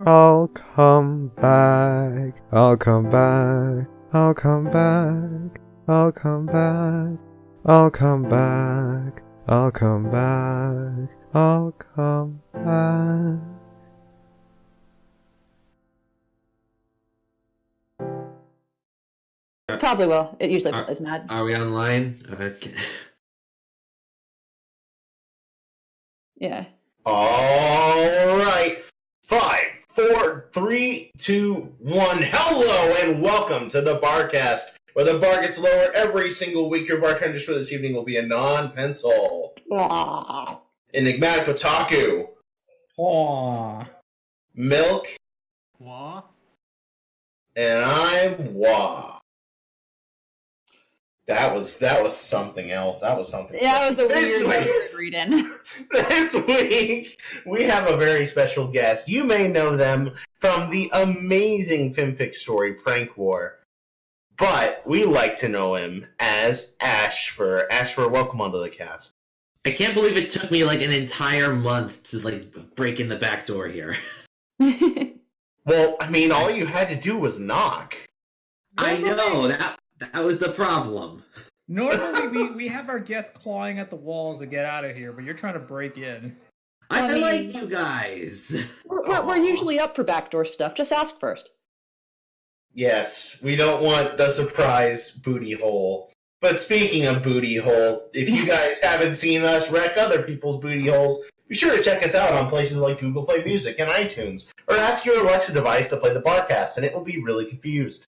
I'll come back. I'll come back. I'll come back. I'll come back. I'll come back. I'll come back. I'll come back. Probably will. It usually is not. Are we online? Okay. Yeah. All right. 5, 4, 3, 2, 1. Hello and welcome to the Barcast, where the bar gets lower every single week. Your bartenders for this evening will be a non-pencil, enigmatic otaku, Milk, and I'm Wah. That was something else. That was something. Yeah, it was a This weird read-in. This week, we have a very special guest. You may know them from the amazing fanfic story Prank War, but we like to know him as Ashfur. Ashfur, welcome onto the cast. I can't believe it took me like an entire month to break in the back door here. Well, I mean, all you had to do was knock. I know, that was the problem. Normally, we have our guests clawing at the walls to get out of here, but you're trying to break in. I like you guys. We're usually up for backdoor stuff. Just ask first. Yes, we don't want the surprise booty hole. But speaking of booty hole, if you guys haven't seen us wreck other people's booty holes, be sure to check us out on places like Google Play Music and iTunes, or ask your Alexa device to play the Barcast, and it will be really confused.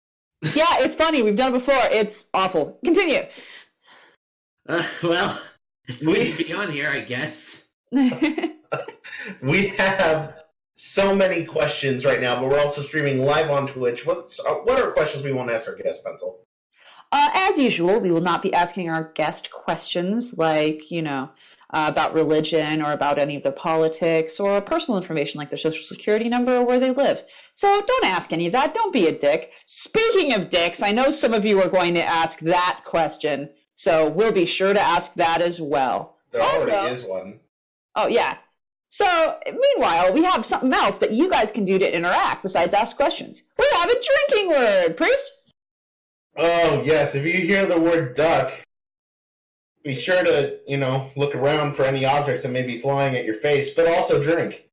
Yeah, it's funny. We've done it before. It's awful. Continue. Well, it's good to be on here, I guess. We have so many questions right now, but we're also streaming live on Twitch. What are questions we want to ask our guest, Pencil? As usual, we will not be asking our guest questions like, about religion or about any of their politics or personal information like their social security number or where they live. So don't ask any of that. Don't be a dick. Speaking of dicks, I know some of you are going to ask that question, so we'll be sure to ask that as well. There already is one. Oh, yeah. So, meanwhile, we have something else that you guys can do to interact besides ask questions. We have a drinking word, Priest. Oh, yes. If you hear the word duck, be sure to, look around for any objects that may be flying at your face, but also drink.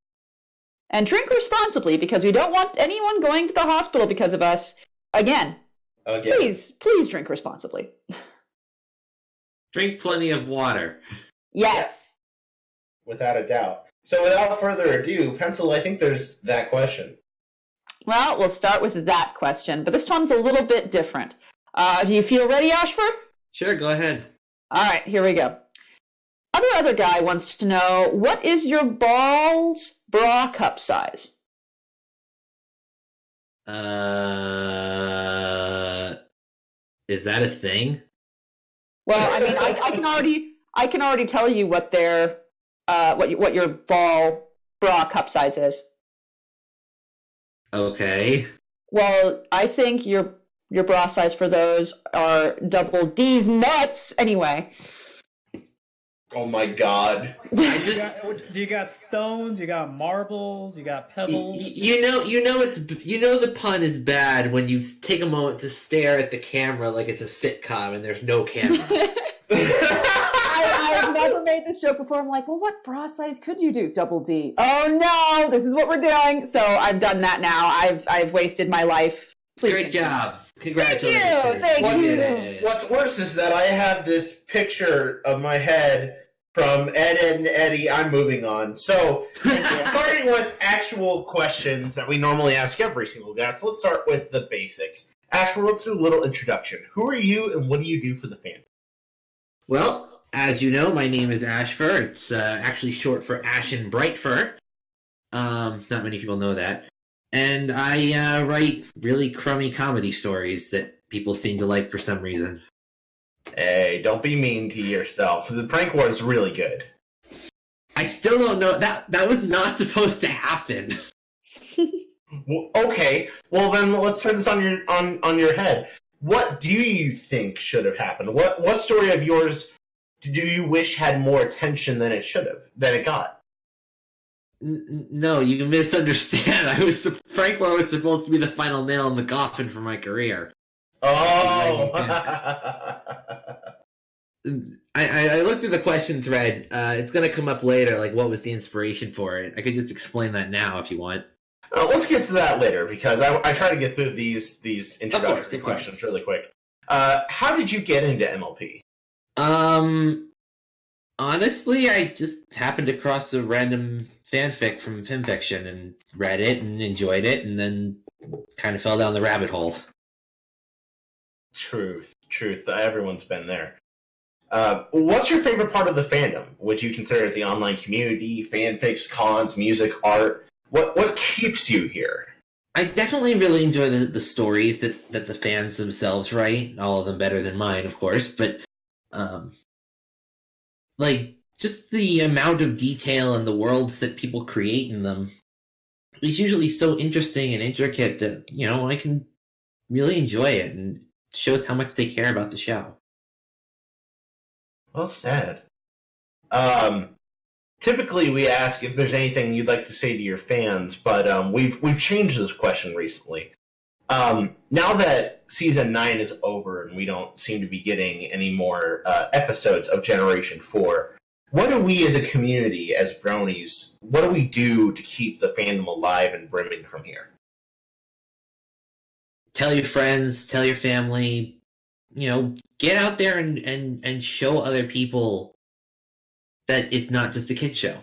And drink responsibly, because we don't want anyone going to the hospital because of us. Again. Please drink responsibly. Drink plenty of water. Yes. Without a doubt. So without further ado, Pencil, I think there's that question. Well, we'll start with that question, but this one's a little bit different. Do you feel ready, Ashfur? Sure, go ahead. All right, here we go. Other guy wants to know, what is your balls bra cup size? Is that a thing? Well, I mean, I can already tell you what their what your ball bra cup size is. Okay. Well, I think your bra size for those are double D's nuts. Anyway. Oh my God! Do you got stones? You got marbles? You got pebbles? The pun is bad when you take a moment to stare at the camera like it's a sitcom and there's no camera. I've never made this joke before. I'm like, well, what bra size could you do? Double D. Oh no, this is what we're doing. So I've done that now. I've wasted my life. Please. Great job. Congratulations. Thank you. What's worse is that I have this picture of my head from Ed and Eddie. I'm moving on. So, starting with actual questions that we normally ask every single guest, let's start with the basics. Ashfur, let's do a little introduction. Who are you and what do you do for the fandom? Well, as you know, my name is Ashfur. It's actually short for Ashen Brightfur. Not many people know that. And I write really crummy comedy stories that people seem to like for some reason. Hey, don't be mean to yourself. The Prank War is really good. I still don't know. That was not supposed to happen. Well, okay, well then let's turn this on your head. What do you think should have happened? What story of yours do you wish had more attention than it should have, than it got? No, you misunderstand. Frank was supposed to be the final nail in the coffin for my career. Oh. I looked through the question thread. It's going to come up later, like what was the inspiration for it. I could just explain that now if you want. Let's get to that later, because I try to get through these introductory Of course. questions really quick. How did you get into MLP? Honestly, I just happened across a random fanfic from FimFiction and read it and enjoyed it, and then kind of fell down the rabbit hole. Truth. Everyone's been there. What's your favorite part of the fandom? Would you consider it the online community, fanfics, cons, music, art? What keeps you here? I definitely really enjoy the stories that the fans themselves write. All of them better than mine, of course, but like just the amount of detail and the worlds that people create in them is usually so interesting and intricate that I can really enjoy it, and it shows how much they care about the show. Well said. Typically, we ask if there's anything you'd like to say to your fans, but we've changed this question recently. Now that season 9 is over and we don't seem to be getting any more episodes of Generation 4, what do we as a community, as bronies, what do we do to keep the fandom alive and brimming from here? Tell your friends, tell your family, get out there and show other people that it's not just a kid show.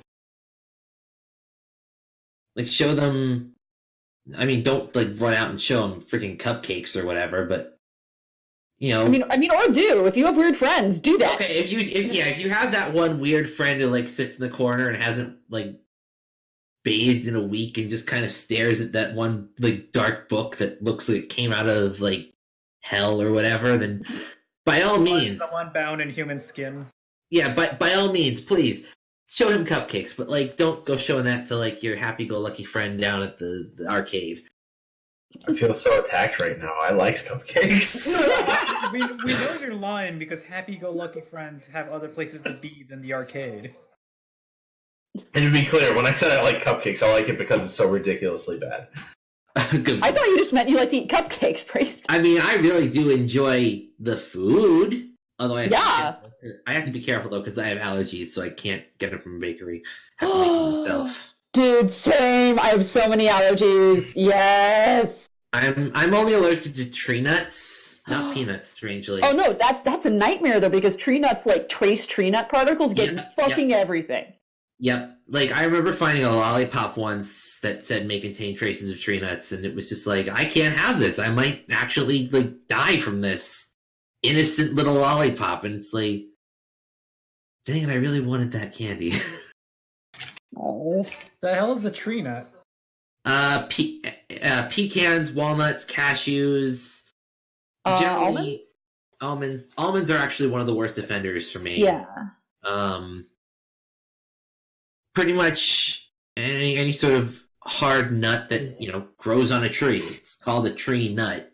Like, show them. I mean, don't run out and show them freaking cupcakes or whatever, but I mean, or do if you have weird friends, do that. Okay, if you have that one weird friend who sits in the corner and hasn't bathed in a week and just kind of stares at that one dark book that looks like it came out of hell or whatever, then by all means, someone bound in human skin. Yeah, but by all means, please show him cupcakes, but don't go showing that to your happy-go-lucky friend down at the arcade. I feel so attacked right now. I liked cupcakes. we know you're lying because happy-go-lucky friends have other places to be than the arcade. And to be clear, when I said I like cupcakes, I like it because it's so ridiculously bad. I thought you just meant you like to eat cupcakes, Priest. I mean, I really do enjoy the food. Although I have to be careful though, because I have allergies, so I can't get them from a bakery. I have to make them myself. Dude, same. I have so many allergies. Yes. I'm only allergic to tree nuts, not peanuts. Strangely. Oh no, that's a nightmare though, because tree nuts, trace tree nut particles, get everything. Yep. I remember finding a lollipop once that said may contain traces of tree nuts, and it was just I can't have this. I might actually die from this innocent little lollipop, and it's dang it, I really wanted that candy. Oh, the hell is the tree nut? Pecans, walnuts, cashews, generally, almonds. Almonds are actually one of the worst offenders for me. Yeah. Pretty much any sort of hard nut that grows on a tree. It's called a tree nut.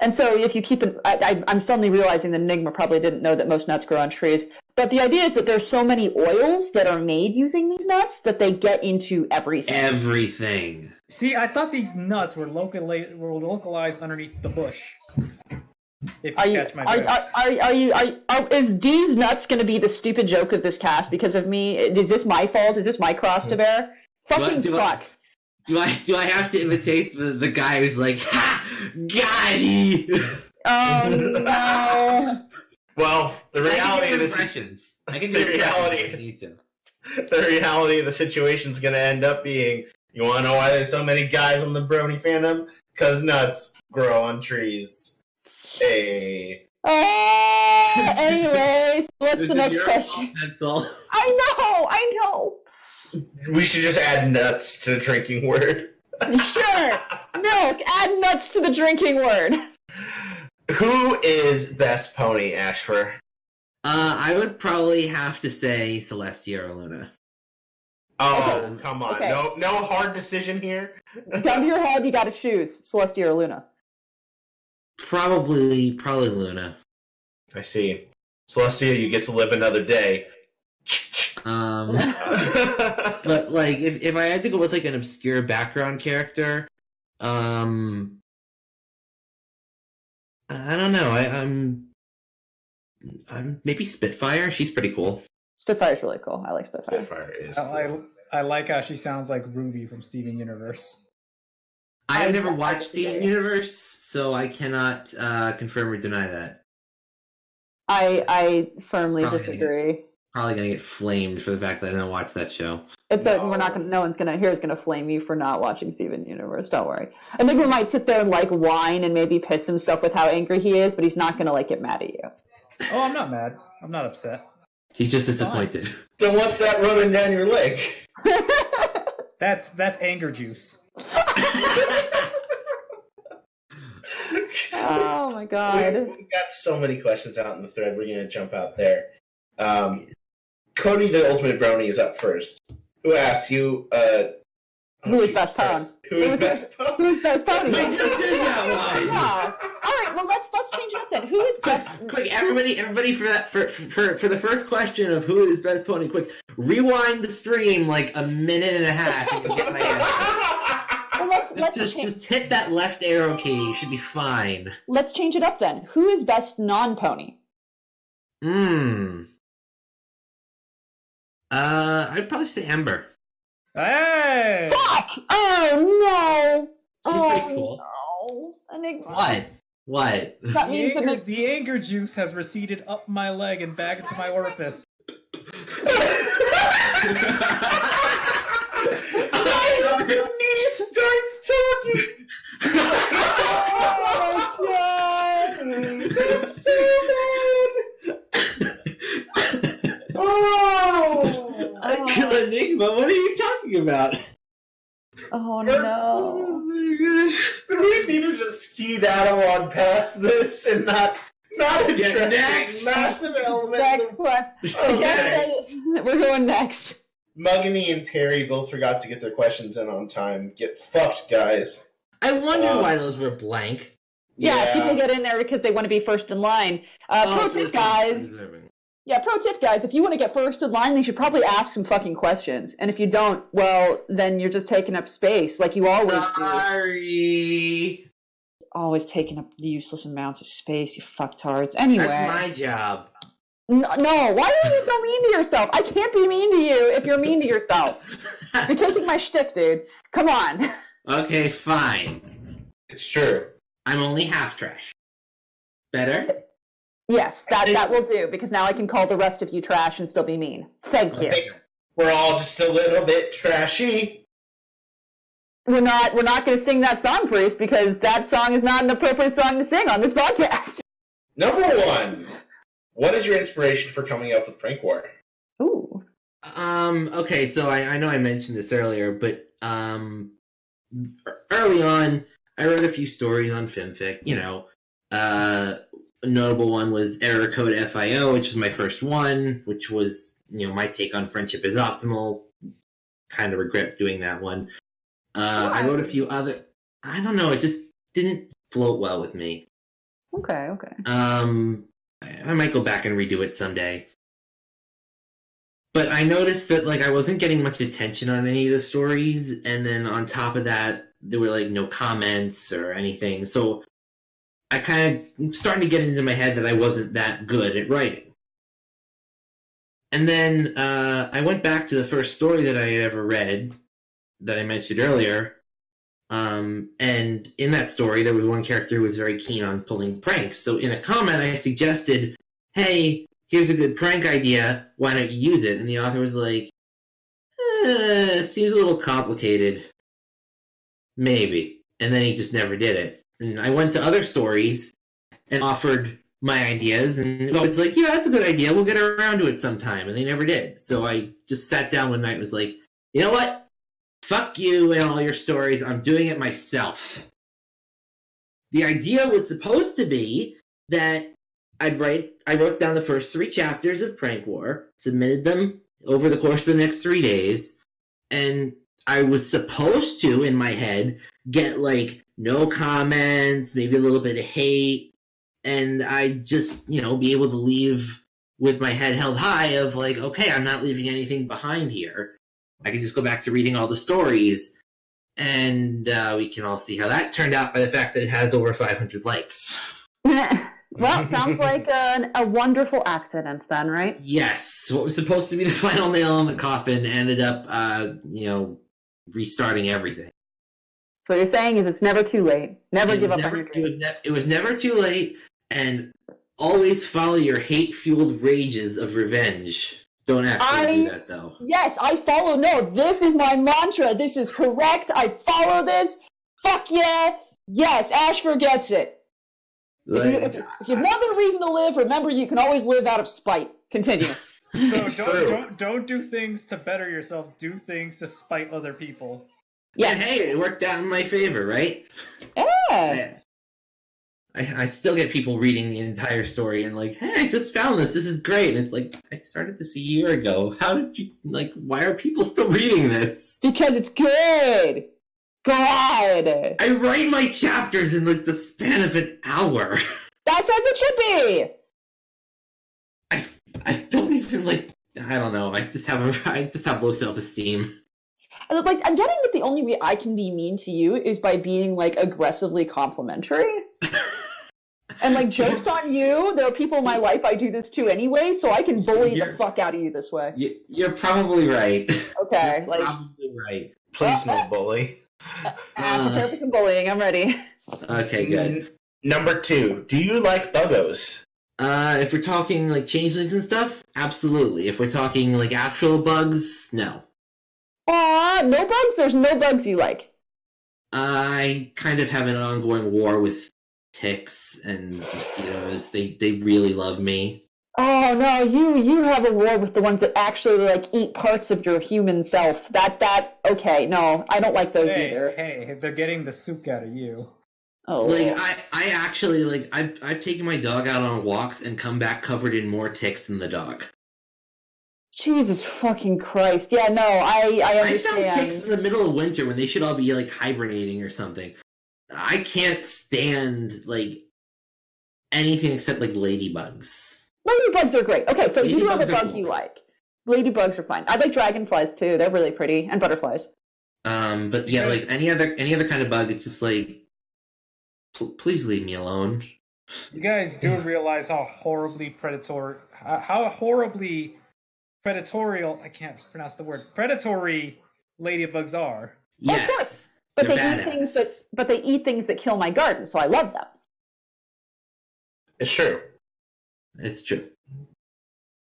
And so if you keep it, I'm suddenly realizing that Enigma probably didn't know that most nuts grow on trees. But the idea is that there's so many oils that are made using these nuts that they get into everything. Everything. See, I thought these nuts were localized underneath the bush. If you catch my drift. Is these nuts going to be the stupid joke of this cast because of me? Is this my fault? Is this my cross to bear? Fucking fuck. Do I have to imitate the guy who's ha! Got it! Oh, no. Well, the reality of the impressions. I can do impressions if I need to. The reality of the situation is going to end up being, you want to know why there's so many guys on the Brony fandom? Because nuts grow on trees. Hey. Anyways, what's the next question? Pencil. I know. We should just add nuts to the drinking word. Sure. Milk, add nuts to the drinking word. Who is best pony, Ashfur? I would probably have to say Celestia or Luna. Oh, Okay. Come on. Okay. No hard decision here. Gun to your head, you gotta choose Celestia or Luna. Probably Luna. I see. Celestia, you get to live another day. But like, if I had to go with like an obscure background character, I don't know. I'm maybe Spitfire. She's pretty cool. Spitfire's really cool. I like Spitfire. Spitfire is cool. I like how she sounds like Ruby from Steven Universe. I've never watched Steven Universe, so I cannot confirm or deny that. I firmly disagree. Probably gonna get flamed for the fact that I don't watch that show. No one's gonna flame you for not watching Steven Universe. Don't worry. I think we might sit there and like whine and maybe piss himself with how angry he is, but he's not gonna like get mad at you. Oh, I'm not mad. I'm not upset. He's just disappointed. Then what's that running down your leg? That's anger juice. Oh my god. We've got so many questions out in the thread. We're gonna jump out there. Cody the Ultimate Brony is up first. Who asks you who is best pwn? Who's best pwn? We just did that one. Yeah. Alright, well let's change it up then. Who is best quick, everybody for the first question of who is best pony, quick, rewind the stream like a minute and a half and you get my answer. Well, just hit that left arrow key, you should be fine. Let's change it up then. Who is best non-pony? I'd probably say Ember. Hey! Fuck! Oh no! She's pretty cool. No. Enigma. What? That means the anger juice has receded up my leg and back into my orifice. Starts talking. Oh my god! That's so bad. Oh! I kill Enigma. What are you talking about? Oh no! Oh my gosh! Do we need to just ski that along past this and not address next massive element? Next question. We're going next. Muggany and Terry both forgot to get their questions in on time. Get fucked, guys. I wonder why those were blank. Yeah, people get in there because they want to be first in line. Pro tip, guys. Yeah, pro tip, guys. If you want to get first in line, then you should probably ask some fucking questions. And if you don't, well, then you're just taking up space, like you always do. Sorry. Always taking up useless amounts of space, you fucktards. Anyway. That's my job. No, why are you so mean to yourself? I can't be mean to you if you're mean to yourself. You're taking my shtick, dude. Come on. Okay, fine. It's true. I'm only half trash. Better? Yes, that will do, because now I can call the rest of you trash and still be mean. Thank you. I think we're all just a little bit trashy. We're not going to sing that song, Priest, because that song is not an appropriate song to sing on this podcast. Number one. What is your inspiration for coming up with Prank War? Ooh. Okay, so I know I mentioned this earlier, but early on, I wrote a few stories on FimFic. You know, a notable one was Error Code FIO, which was my first one, which was, you know, my take on Friendship is Optimal. Kind of regret doing that one. I wrote a few other... I don't know, it just didn't float well with me. Okay. I might go back and redo it someday. But I noticed that, like, I wasn't getting much attention on any of the stories, and then on top of that, there were, like, no comments or anything. So I kind of starting to get into my head that I wasn't that good at writing. And then I went back to the first story that I had ever read that I mentioned earlier. And in that story, there was one character who was very keen on pulling pranks. So in a comment, I suggested, hey, here's a good prank idea. Why don't you use it? And the author was like, seems a little complicated. Maybe. And then he just never did it. And I went to other stories and offered my ideas, and I was like, yeah, that's a good idea. We'll get around to it sometime. And they never did. So I just sat down one night and was like, you know what? Fuck you and all your stories. I'm doing it myself. The idea was supposed to be that I wrote down the first 3 chapters of Prank War, submitted them over the course of the next 3 days, and I was supposed to, in my head, get, like, no comments, maybe a little bit of hate, and I'd just, you know, be able to leave with my head held high of like, okay, I'm not leaving anything behind here. I can just go back to reading all the stories, and we can all see how that turned out by the fact that it has over 500 likes. Well, sounds like a wonderful accident then, right? Yes. What was supposed to be the final nail in the coffin ended up, restarting everything. So what you're saying is it's never too late. Never give up on your dreams. It was never too late, and always follow your hate-fueled rages of revenge. Don't actually do that, though. Yes, I follow. No, this is my mantra. This is correct. I follow this. Fuck yeah. Yes, Ashfur gets it. If you have more than a reason to live, remember you can always live out of spite. Continue. So don't do things to better yourself. Do things to spite other people. Yes. And hey, it worked out in my favor, right? Yeah. I still get people reading the entire story and like, hey, I just found this. This is great. And it's like, I started this a year ago. How did you, like, why are people still reading this? Because it's good. God. I write my chapters in like the span of an hour. That's as it should be. I don't even like, I don't know. I just have low self-esteem. Like, I'm getting that the only way I can be mean to you is by being like aggressively complimentary. And like, joke's on you, there are people in my life I do this to anyway, so I can bully the fuck out of you this way. You're probably right. Okay. You're like, probably right. Please no bully. Prepare for some bullying, I'm ready. Okay, good. Number 2, do you like buggos? If we're talking like changelings and stuff, absolutely. If we're talking like actual bugs, no. Aw, no bugs? There's no bugs you like. I kind of have an ongoing war with ticks and mosquitoes. They really love me. Oh no, you have a war with the ones that actually like eat parts of your human self. Okay, no, I don't like those either. Hey, they're getting the souk out of you. Oh, like I actually like I've taken my dog out on walks and come back covered in more ticks than the dog. Jesus fucking Christ! Yeah, no, I understand. I found ticks in the middle of winter when they should all be like hibernating or something. I can't stand like anything except like ladybugs. Ladybugs are great. Okay, so you do have a bug you like. Ladybugs are fine. I like dragonflies too. They're really pretty, and butterflies. But yeah, like any other kind of bug, it's just like, please leave me alone. You guys do realize how horribly predatory, I can't pronounce the word, predatory ladybugs are. Yes. Of course. But they eat things that kill my garden, so I love them. It's true. It's true.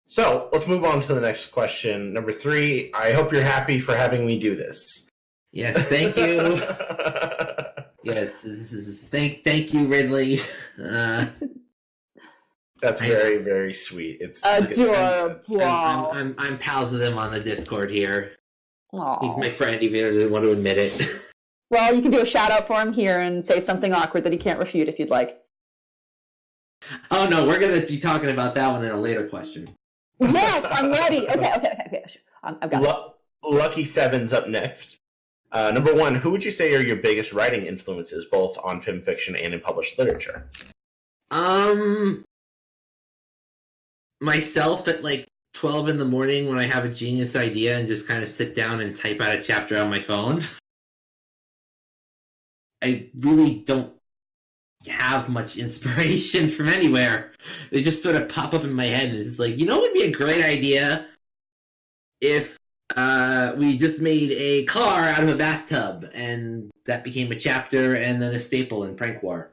So, let's move on to the next question. Number 3, I hope you're happy for having me do this. Yes, thank you. Yes, thank you, Ridley. That's very, very sweet. It's adorable. I'm pals with him on the Discord here. Aww. He's my friend, even if he doesn't want to admit it. Well, you can do a shout out for him here and say something awkward that he can't refute if you'd like. Oh no, we're gonna be talking about that one in a later question. Yes, I'm ready. Okay. I've got it. Lucky Seven's up next. Number 1, who would you say are your biggest writing influences, both on film fiction and in published literature? Myself at like 12 in the morning when I have a genius idea and just kind of sit down and type out a chapter on my phone. I really don't have much inspiration from anywhere. They just sort of pop up in my head and it's just like, it would be a great idea if we just made a car out of a bathtub, and that became a chapter and then a staple in Prank War.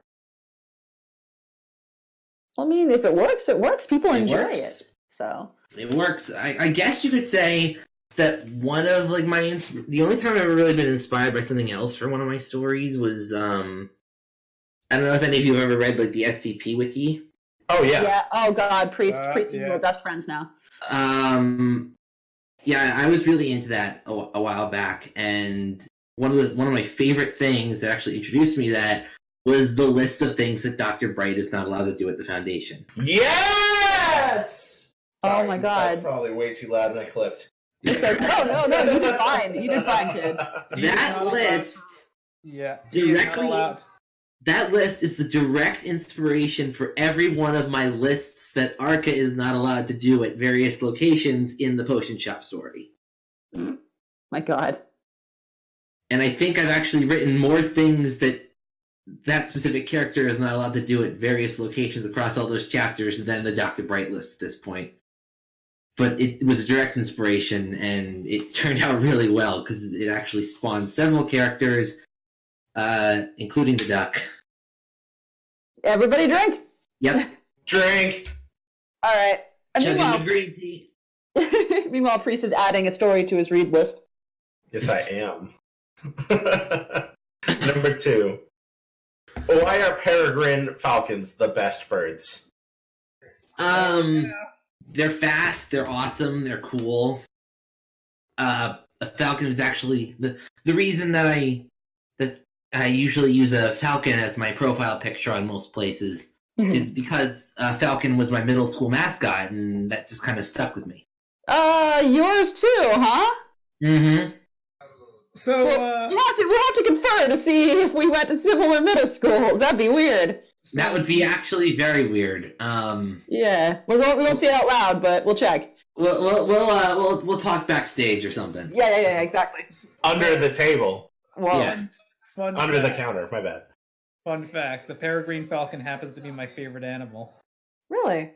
I mean, if it works, it works. People enjoy it. So it works. I guess you could say that one of like the only time I've ever really been inspired by something else for one of my stories was I don't know if any of you have ever read like the SCP wiki. Oh yeah. Yeah. Oh god, Priest and we're best friends now. Yeah, I was really into that a while back, and one of my favorite things that actually introduced me to that was the list of things that Dr. Bright is not allowed to do at the Foundation. Yes! Sorry, oh my god. That's probably way too loud and I clipped. No, you did fine. You did fine, kid. That list directly that list is the direct inspiration for every one of my lists that Arca is not allowed to do at various locations in the Potion Shop story. My God. And I think I've actually written more things that specific character is not allowed to do at various locations across all those chapters than the Dr. Bright list at this point. But it was a direct inspiration, and it turned out really well because it actually spawned several characters, including the duck. Everybody drink? Yep. Drink! All right. And Chugging the green tea. meanwhile, Priest is adding a story to his read list. Yes, I am. Number 2. Why are peregrine falcons the best birds? They're fast, they're awesome, they're cool. A falcon is actually the reason that I usually use a falcon as my profile picture on most places is because falcon was my middle school mascot, and that just kind of stuck with me. Yours too, huh? Mm-hmm. So we'll have to confer to see if we went to similar middle schools. That'd be weird. That would be actually very weird. Yeah, we won't say it out loud, but we'll check. We'll talk backstage or something. Yeah, exactly. Under the table. Well, Yeah. Under the counter, my bad. Fun fact, the peregrine falcon happens to be my favorite animal. Really?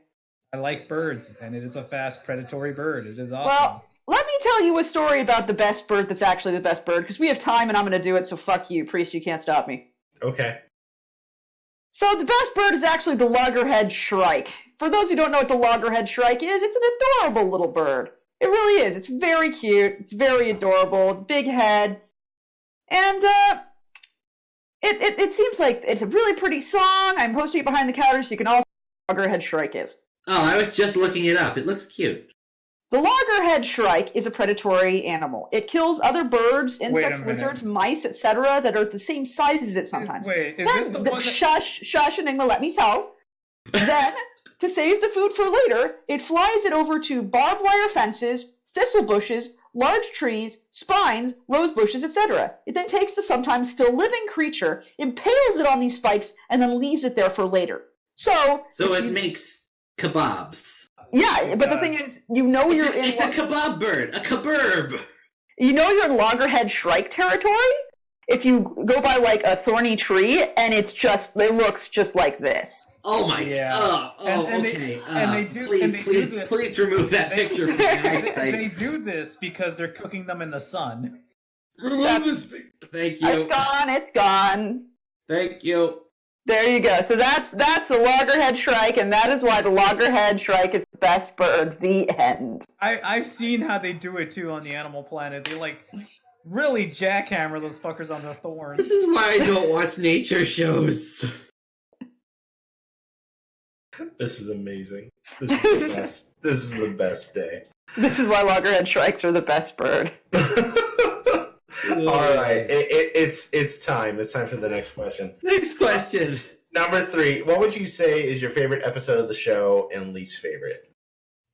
I like birds, and it is a fast, predatory bird. It is awesome. Well, let me tell you a story about the best bird that's actually the best bird, because we have time and I'm going to do it, so fuck you, Priest, you can't stop me. Okay. So the best bird is actually the loggerhead shrike. For those who don't know what the loggerhead shrike is, it's an adorable little bird. It really is. It's very cute. It's very adorable. Big head. And, it seems like it's a really pretty song. I'm posting it behind the counter so you can all see what loggerhead shrike is. Oh, I was just looking it up. It looks cute. The loggerhead shrike is a predatory animal. It kills other birds, insects, lizards, mice, etc. that are the same size as it sometimes. Wait, is this the one that... Shush, Enigma, let me tell. Then, to save the food for later, it flies it over to barbed wire fences, thistle bushes, large trees, spines, rose bushes, etc. It then takes the sometimes still living creature, impales it on these spikes, and then leaves it there for later. So it makes kebabs. Yeah, but the thing is, It's a kebab bird, a kebab. You know you're in loggerhead shrike territory if you go by like a thorny tree and it looks just like this. Oh my god! Please remove that picture from the They do this because they're cooking them in the sun. Remove this. Thank you. It's gone. Thank you. There you go. So that's the loggerhead shrike, and that is why the loggerhead shrike is the best bird. The end. I've seen how they do it too on the Animal Planet. They really jackhammer those fuckers on their thorns. This is why I don't watch nature shows. This is amazing. This is the best. This is the best day. This is why loggerhead shrikes are the best bird. All right, it's time. It's time for the next question. Next question. Number 3. What would you say is your favorite episode of the show and least favorite?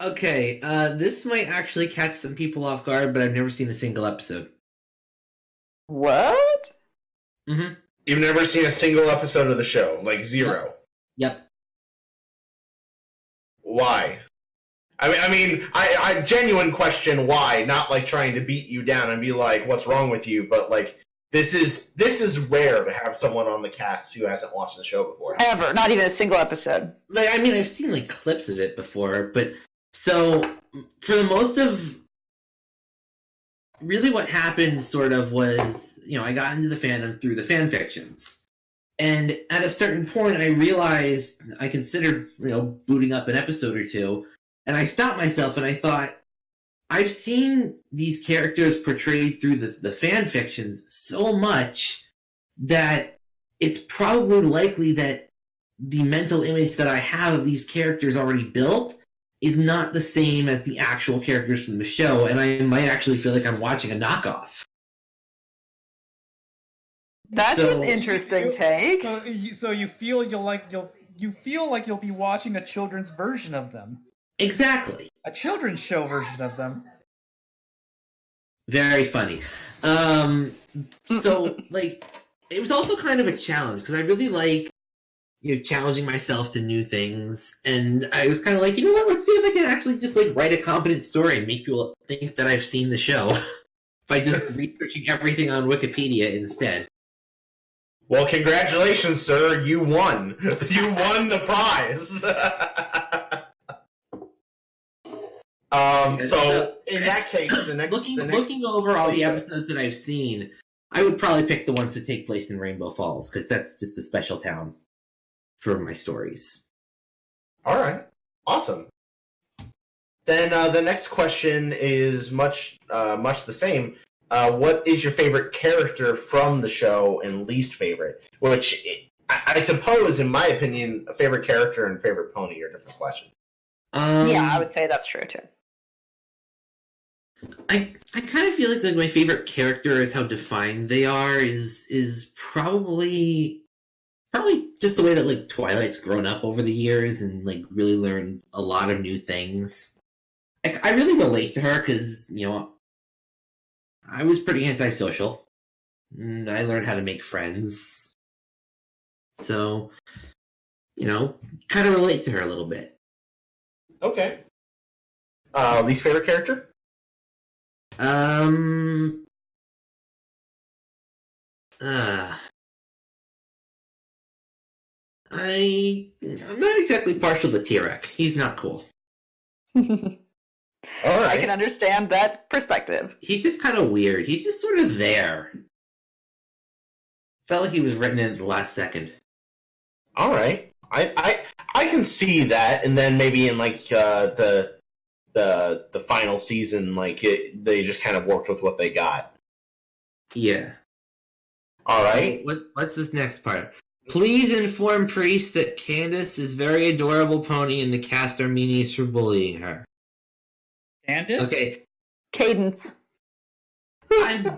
Okay, this might actually catch some people off guard, but I've never seen a single episode. What? Mm-hmm. You've never seen a single episode of the show? Like 0? Yep. Why? I mean, I genuine question why, not like trying to beat you down and be like, what's wrong with you? But like, this is rare to have someone on the cast who hasn't watched the show before. Ever. Not even a single episode. Like, I mean, I've seen like clips of it before, but so for the most of really what happened sort of was, I got into the fandom through the fan fictions. And at a certain point, I realized I considered, booting up an episode or two. And I stopped myself and I thought, I've seen these characters portrayed through the fan fictions so much that it's probably likely that the mental image that I have of these characters already built is not the same as the actual characters from the show, and I might actually feel like I'm watching a knockoff. That's an interesting take. So you feel you'll be watching a children's version of them. Exactly. A children's show version of them. Very funny. So, like, it was also kind of a challenge because I really like, challenging myself to new things. And I was kind of like, you know what? Let's see if I can actually just like write a competent story and make people think that I've seen the show by just researching everything on Wikipedia instead. Well, congratulations, sir. You won. You won the prize. So in that case, looking over all the episodes that I've seen, I would probably pick the ones that take place in Rainbow Falls because that's just a special town for my stories. All right, awesome. Then the next question is much the same. What is your favorite character from the show and least favorite? Which I suppose, in my opinion, a favorite character and favorite pony are different questions. Yeah, I would say that's true too. I kind of feel like my favorite character is how defined they are is probably just the way that like Twilight's grown up over the years and like really learned a lot of new things. I really relate to her because I was pretty antisocial and I learned how to make friends, so kind of relate to her a little bit. Okay. Least favorite character? I'm not exactly partial to T-Rex. He's not cool. All right. I can understand that perspective. He's just kind of weird. He's just sort of there. Felt like he was written in at the last second. All right. I can see that, and then maybe in like the final season, like they just kind of worked with what they got. Yeah. All right. What's this next part? Please inform Priest that Candace is very adorable pony and the cast are meanies for bullying her. Candace? Okay. Cadence. That's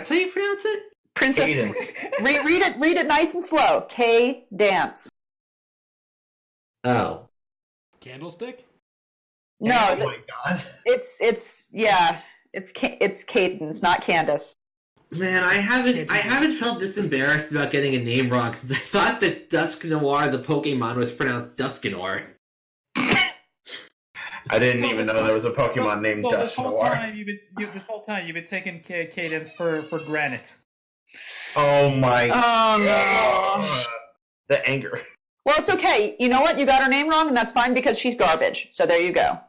how you pronounce it? Princess. read it nice and slow. K-dance. Oh. Candlestick? No. Oh my god. It's Cadence, not Candace. Man, I haven't felt this embarrassed about getting a name wrong because I thought that Dusknoir, the Pokemon, was pronounced Dusknoir. I didn't even know there was a Pokemon named Dusknoir. This whole time you've been taking Cadence for granted. Oh my god. No. The anger. Well, it's okay. You know what? You got her name wrong, and that's fine because she's garbage. So there you go.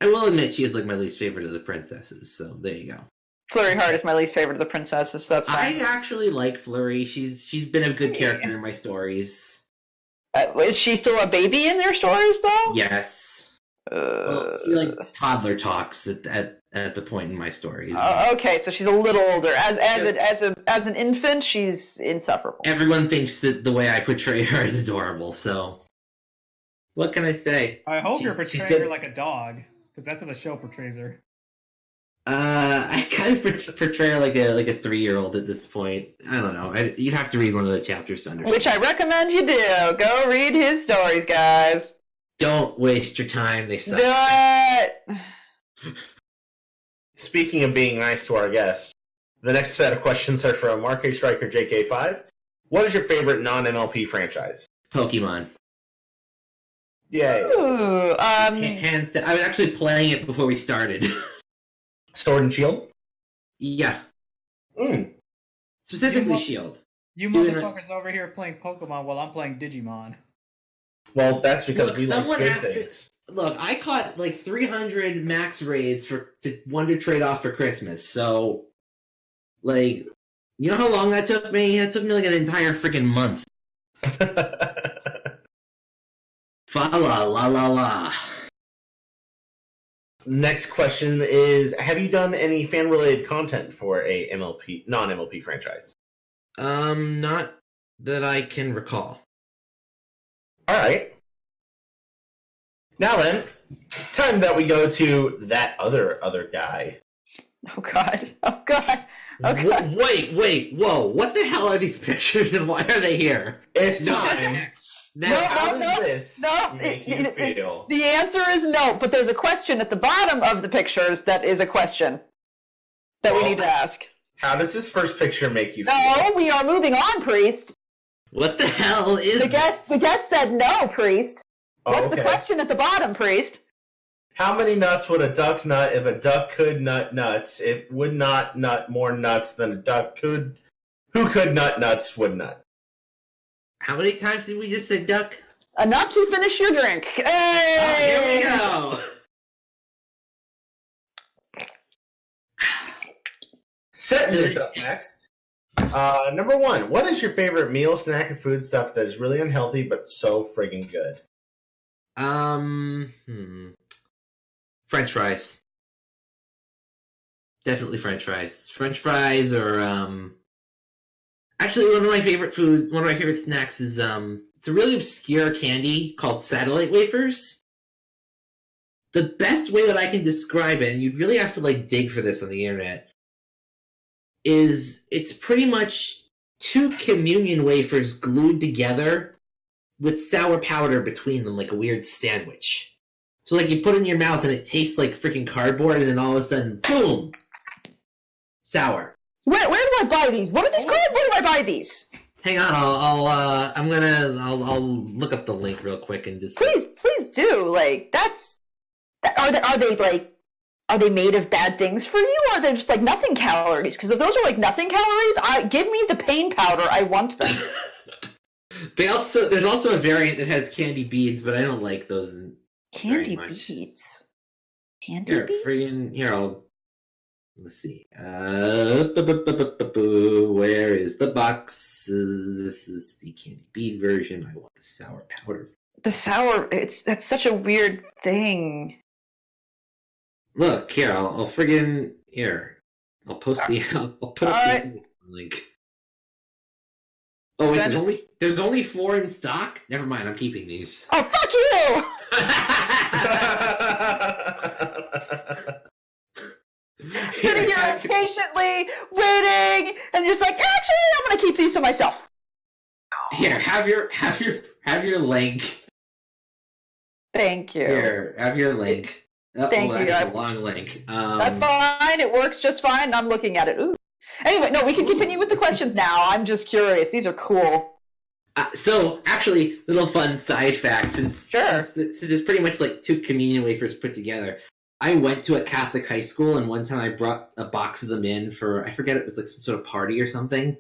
I will admit she is like my least favorite of the princesses, so there you go. Flurry Heart is my least favorite of the princesses, so that's fine. I actually like Flurry. She's been a good character in my stories. Is she still a baby in their stories, though? Yes. Well, she like toddler talks at the point in my stories. Okay, so she's a little older. As an infant, she's insufferable. Everyone thinks that the way I portray her is adorable, so what can I say? I hope you're portraying her like a dog, because that's how the show portrays her. I kind of portray her like a 3-year-old at this point. I don't know. You'd have to read one of the chapters to understand. Which I recommend you do. Go read his stories, guys. Don't waste your time. They suck. Do it. Speaking of being nice to our guest, the next set of questions are from Mark A. Striker JK5. What is your favorite non-MLP franchise? Pokemon. Yay. Ooh, Hands down. I was actually playing it before we started. Sword and Shield? Yeah. Specifically Shield. You motherfuckers over here playing Pokemon while I'm playing Digimon. Well, that's because we like good things. Look, I caught like 300 max raids to trade off for Christmas. So, like, you know how long that took me? It took me like an entire freaking month. Fa la la la la. Next question is: have you done any fan-related content for a non-MLP franchise? Not that I can recall. All right. Now then, it's time that we go to that other guy. Oh god. Oh god. Oh god. Wait, whoa! What the hell are these pictures and why are they here? It's time. Now, how does this make you feel? The answer is no, but there's a question at the bottom of the pictures that is a question. that we need to ask. How does this first picture make you feel? No, we are moving on, priest. What the hell is the guest? The guest said no, priest. What's the question at the bottom, priest? How many nuts would a duck nut if a duck could nut nuts? It would not nut more nuts than a duck could. Who could nut nuts would nut? How many times did we just say duck? Enough to finish your drink. Hey! Here we go. Setting this up next. Number 1, what is your favorite meal, snack, or food stuff that is really unhealthy but so friggin' good? French fries. Definitely French fries. French fries or actually one of my favorite snacks is it's a really obscure candy called satellite wafers. The best way that I can describe it, and you'd really have to like dig for this on the internet, is it's pretty much 2 communion wafers glued together with sour powder between them, like a weird sandwich. So like you put it in your mouth and it tastes like freaking cardboard, and then all of a sudden, boom, sour. Where do I buy these? What are these called? Where do I buy these? Hang on, I'll look up the link real quick and just please do. Like are they made of bad things for you, or are they just like nothing calories? Because if those are like nothing calories, give me the pain powder. I want them. There's also a variant that has candy beads, but I don't like those. Candy beads. Candy beads. Let's see. Where is the box? This is the candy bead version. I want the sour powder. The sour. That's such a weird thing. Look here. I'll friggin' here. I'll post I'll put up the link. Oh wait, there's only 4 in stock? Never mind, I'm keeping these. Oh, fuck you! Sitting here impatiently, waiting, and just like, actually, I'm gonna keep these to myself. Here, have your link. Thank you. Here, have your link. Thank you. That's a long link. That's fine. It works just fine. I'm looking at it. Ooh. Anyway, no, we can continue with the questions now. I'm just curious. These are cool. So, actually, little fun side fact. Since it's pretty much like 2 communion wafers put together. I went to a Catholic high school, and one time I brought a box of them in for, I forget, it was like some sort of party or something.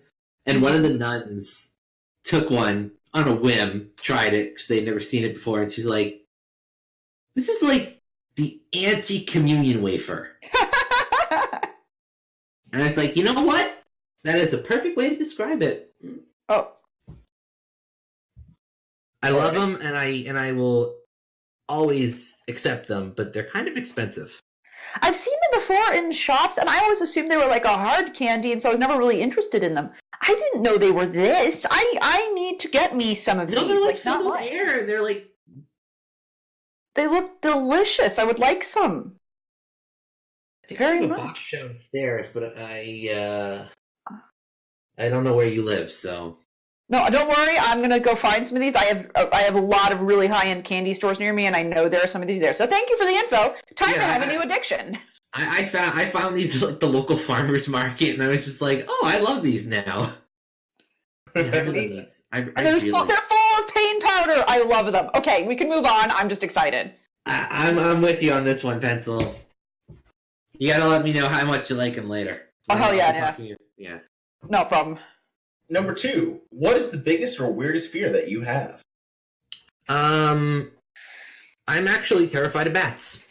And one of the nuns took one on a whim, tried it, because they'd never seen it before, and she's like, this is like the anti-communion wafer. And I was like, you know what? That is a perfect way to describe it. Oh. I love them, and I will always accept them, but they're kind of expensive. I've seen them before in shops, and I always assumed they were like a hard candy, and so I was never really interested in them. I didn't know they were this. I need to get me some of these. No, they're like filled with air. They're like... They look delicious. I would like some. I think I have a box downstairs, but I don't know where you live, so... No, don't worry. I'm gonna go find some of these. I have a lot of really high-end candy stores near me, and I know there are some of these there. So thank you for the info. Time to have a new addiction. I found these at like the local farmers market, and I was just like, oh, I love these now. And they're full of pain powder. I love them. Okay, we can move on. I'm just excited. I'm with you on this one, Pencil. You gotta let me know how much you like them later. Oh, hell yeah. Yeah. No problem. Number 2, what is the biggest or weirdest fear that you have? I'm actually terrified of bats.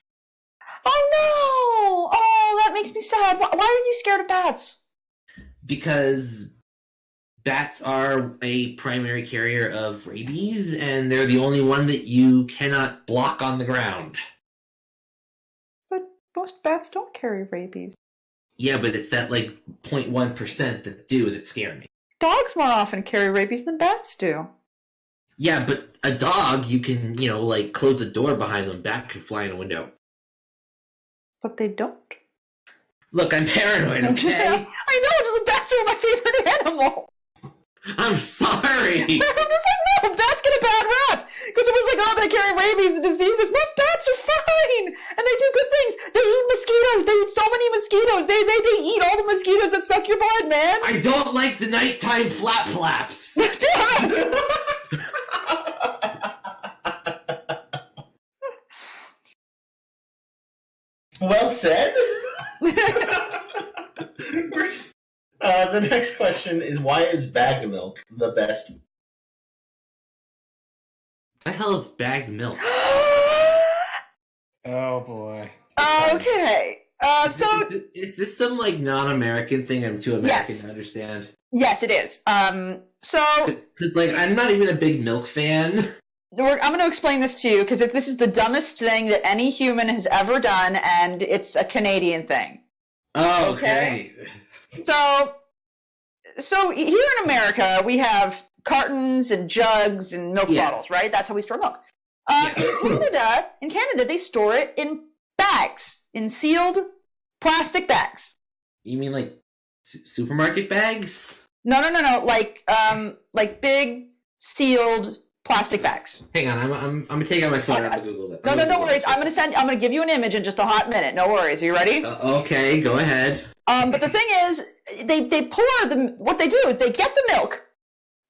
Oh no! Oh, that makes me sad. Why are you scared of bats? Because bats are a primary carrier of rabies, and they're the only one that you cannot block on the ground. But most bats don't carry rabies. Yeah, but it's that like 0.1% that do that scare me. Dogs more often carry rabies than bats do. Yeah, but a dog, you can, like close the door behind them. Bat could fly in a window. But they don't. Look, I'm paranoid, okay? I know, just bats are my favorite animal. I'm sorry. I'm just like, no, bats get a bad rap. Because it was like, oh, they carry rabies and diseases. Most bats are fine, and they do good things. They eat mosquitoes. They eat so many mosquitoes. They eat all the mosquitoes that suck your blood, man. I don't like the nighttime flaps. Damn it! Well said. The next question is, why is bagged milk the best? The hell is bagged milk? Oh boy. Okay. So Is this some like non-American thing? I'm too American Yes. to understand. yes, it is. So Because like I'm not even a big milk fan. I'm going to explain this to you because this is the dumbest thing that any human has ever done, and it's a Canadian thing. Oh, Okay. okay. So here in America, we have cartons and jugs and milk Yeah. bottles, right? That's how we store milk. Yeah. In Canada, they store it in bags, in sealed plastic bags. You mean like supermarket bags? No, like big sealed plastic bags. Hang on, I'm gonna take out my phone and I'm gonna Google that. No worries. I'm gonna give you an image in just a hot minute. No worries. Are you ready? Okay, go ahead. But the thing is, they pour what they do is they get the milk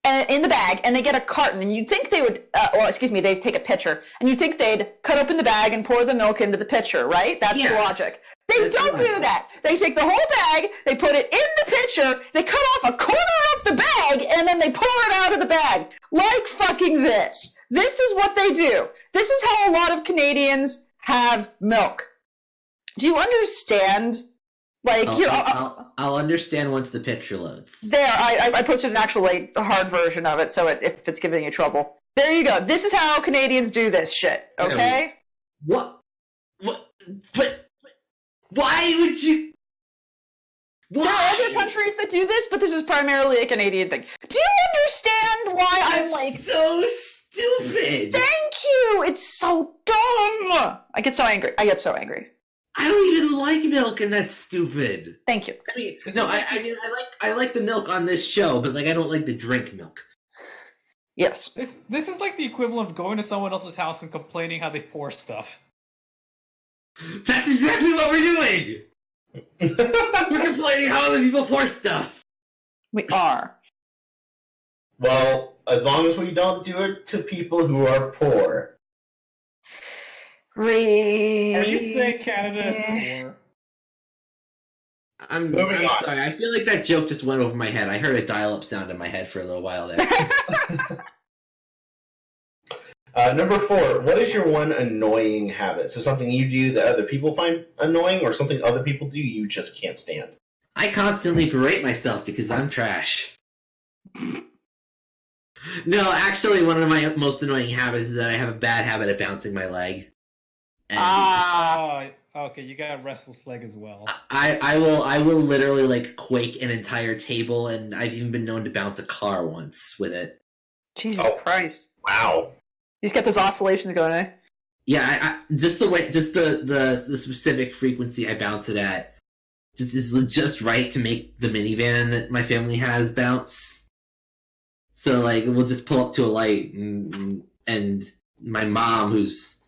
in the bag and they get a carton, and you'd think they would, they take a pitcher, and you'd think they'd cut open the bag and pour the milk into the pitcher, right? That's the logic. They don't do that. They take the whole bag, they put it in the pitcher, they cut off a corner of the bag, and then they pour it out of the bag. Like fucking this. This is what they do. This is how a lot of Canadians have milk. Do you understand? Like, I'll understand once the picture loads. There, I posted an actual hard version of it, so if it's giving you trouble. There you go. This is how Canadians do this shit, okay? What? But why would you? Why? There are other countries that do this, but this is primarily a Canadian thing. Do you understand why I'm like... so stupid! Thank you! It's so dumb! I get so angry. I don't even like milk, and that's stupid. Thank you. I mean, no, I like the milk on this show, but like I don't like to drink milk. Yes. This is like the equivalent of going to someone else's house and complaining how they pour stuff. That's exactly what we're doing! We're complaining how other people pour stuff. We are. Well, as long as we don't do it to people who are poor. Are you saying Canada is poor? I'm Moving on. sorry, I feel like that joke just went over my head. I heard a dial-up sound in my head for a little while there. Number 4, what is your one annoying habit? So something you do that other people find annoying, or something other people do you just can't stand? I constantly berate myself because I'm trash. No, actually, one of my most annoying habits is that I have a bad habit of bouncing my leg. And Okay, you got a restless leg as well. I will literally like quake an entire table, and I've even been known to bounce a car once with it. Jesus Christ. Wow. You just get those oscillations going, eh? Yeah, just the specific frequency I bounce it at is just right to make the minivan that my family has bounce. So like we'll just pull up to a light, and my mom, who's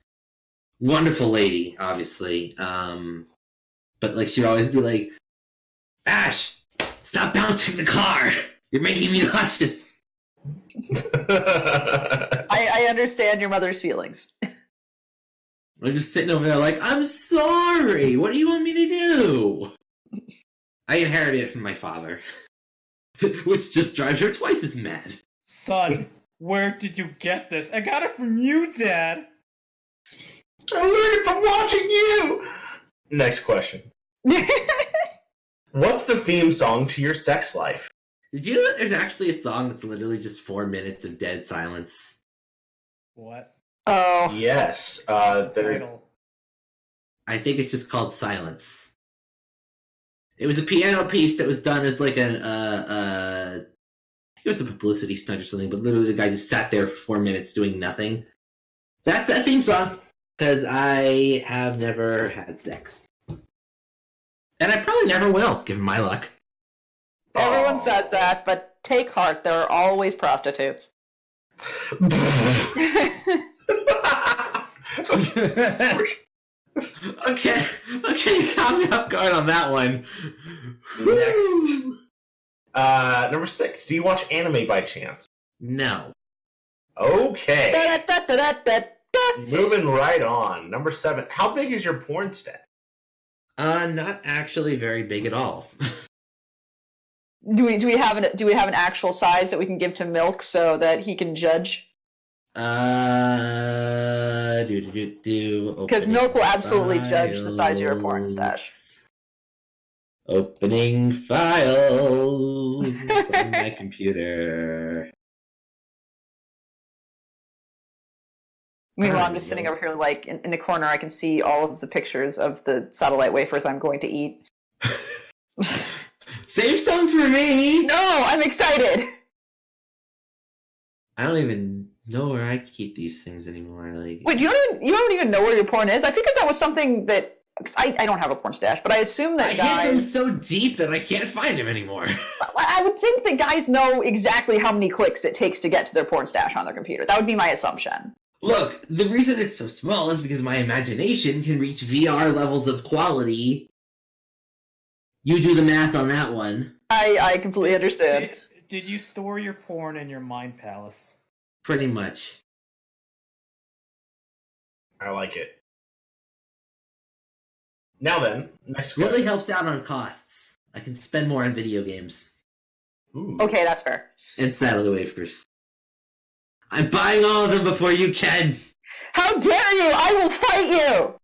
a wonderful lady, obviously, but like she'd always be like, "Ash, stop bouncing the car! You're making me nauseous." I understand your mother's feelings. I'm just sitting over there like, I'm sorry. What do you want me to do? I inherited it from my father, which just drives her twice as mad. Son, where did you get this? I got it from you, Dad. I learned it from watching you! Next question. What's the theme song to your sex life? Did you know that there's actually a song that's literally just 4 minutes of dead silence? What? Oh. Yes. Title. I think it's just called Silence. It was a piano piece that was done as like it was a publicity stunt or something, but literally the guy just sat there for 4 minutes doing nothing. That's that theme song, because I have never had sex. And I probably never will, given my luck. Everyone says that, but take heart, there are always prostitutes. Okay, you caught me off guard on that one. Next. Number 6. Do you watch anime by chance? No. Okay. Moving right on. Number 7. How big is your porn stash? Not actually very big at all. Do we have an actual size that we can give to Milk so that he can judge? Because Milk will absolutely judge the size of your porn stash. Opening files on my computer. Meanwhile, I'm just sitting over here, like, in the corner. I can see all of the pictures of the satellite wafers I'm going to eat. Save some for me! No, I'm excited! I don't even know where I keep these things anymore. Like, wait, you don't even know where your porn is? I figured that was something that... Cause I don't have a porn stash, but I assume that guys... I hid them so deep that I can't find them anymore. I would think that guys know exactly how many clicks it takes to get to their porn stash on their computer. That would be my assumption. Look, the reason it's so small is because my imagination can reach VR levels of quality. You do the math on that one. I completely understand. Did you store your porn in your mind palace? Pretty much. I like it. Now then, next question. Really helps out on costs. I can spend more on video games. Ooh. Okay, that's fair. And satellite wafers. I'm buying all of them before you can. How dare you! I will fight you!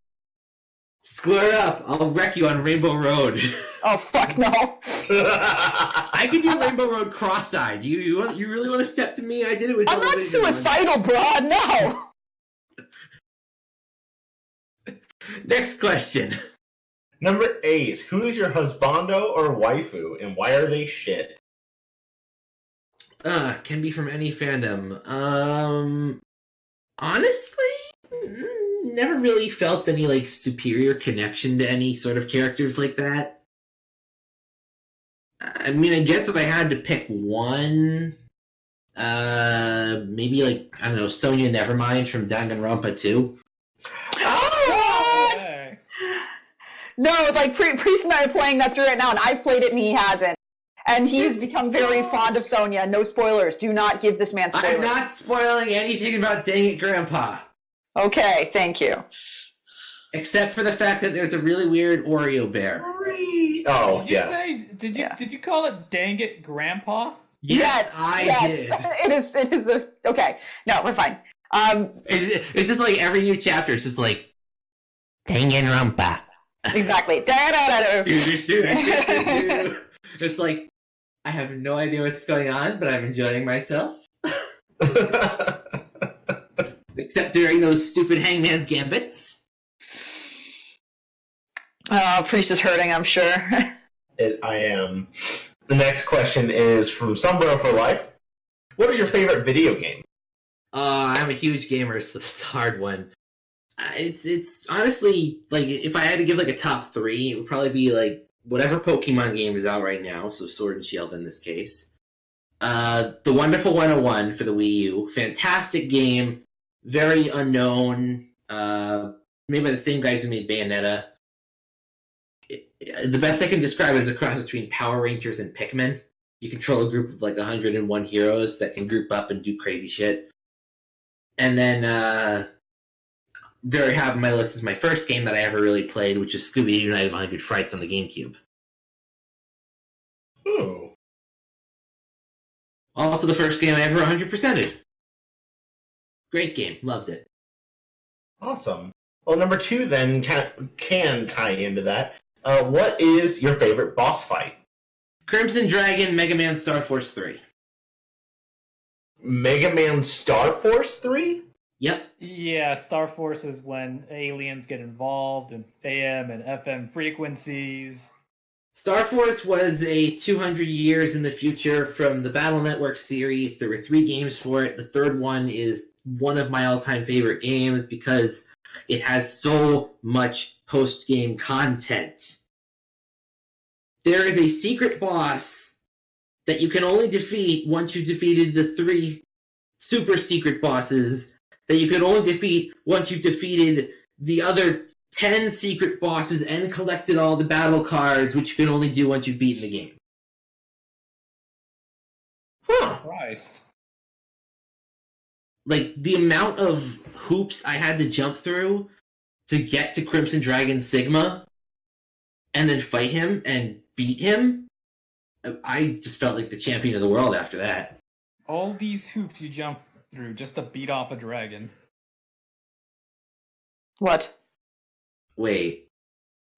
Square up. I'll wreck you on Rainbow Road. Oh, fuck no. I can do Rainbow Road cross-eyed. You really want to step to me? I did it with I'm not suicidal, broad, no! Next question. Number 8. Who is your husbando or waifu, and why are they shit? Can be from any fandom. Honestly, never really felt any, like, superior connection to any sort of characters like that. I mean, I guess if I had to pick one, maybe, like, I don't know, Sonya Nevermind from Danganronpa 2. Oh, what? No, like, Priest and I are playing that through right now, and I've played it and he hasn't. And he's become very fond of Sonya. No spoilers. Do not give this man spoilers. I'm not spoiling anything about Dang It Grandpa. Okay, thank you. Except for the fact that there's a really weird Oreo bear. Oh, Did you call it Dang It Grandpa? Yes, I did. It is a... Okay. No, we're fine. It's just like every new chapter, it's just like, Dang It Grandpa. Exactly. It's like, I have no idea what's going on, but I'm enjoying myself. Except during those stupid Hangman's Gambits. Priest is hurting, I'm sure. I am. The next question is from Sombro for Life. What is your favorite video game? I'm a huge gamer, so it's a hard one. It's honestly, like, if I had to give, like, a top 3, it would probably be, like, whatever Pokemon game is out right now, so Sword and Shield in this case. The Wonderful 101 for the Wii U. Fantastic game. Very unknown. Made by the same guys who made Bayonetta. The best I can describe it is a cross between Power Rangers and Pikmin. You control a group of like 101 heroes that can group up and do crazy shit. And then, very high on my list is my first game that I ever really played, which is Scooby-Doo Night of 100 Frights on the GameCube. Ooh. Also the first game I ever 100%ed. Great game. Loved it. Awesome. Well, number 2 then can tie into that. What is your favorite boss fight? Crimson Dragon, Mega Man Star Force 3. Mega Man Star Force 3? Yep. Yeah, Star Force is when aliens get involved in AM and FM frequencies. Star Force was a 200 years in the future from the Battle Network series. There were 3 games for it. The third one is one of my all-time favorite games because it has so much post-game content. There is a secret boss that you can only defeat once you've defeated the 3 super secret bosses that you can only defeat once you've defeated the other 10 secret bosses and collected all the battle cards, which you can only do once you've beaten the game. Huh. Christ. Like, the amount of hoops I had to jump through to get to Crimson Dragon Sigma and then fight him and beat him, I just felt like the champion of the world after that. All these hoops you jump through just to beat off a dragon. What? Wait.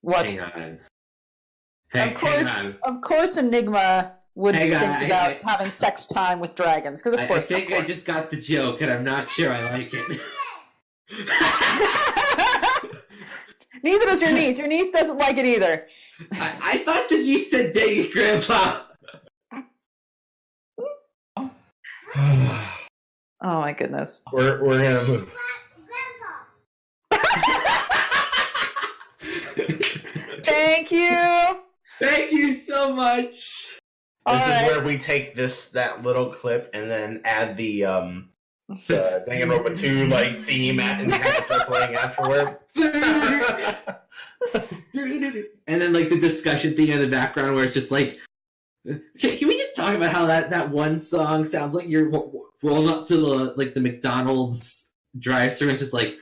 What? Hang on. Hang on. Of course Enigma would think about having sex time with dragons, because of course. I think I just got the joke, and I'm not sure I like it. Neither does your niece. Your niece doesn't like it either. I thought that you said dang it, Grandpa. Oh my goodness. We're gonna move. Thank you. Thank you so much. This is where we take that little clip and then add the Danganronpa 2 like theme and have it start playing afterward. And then like the discussion thing in the background where it's just like, can we just talk about how that one song sounds like you're rolling up to the McDonald's drive-thru and it's just like.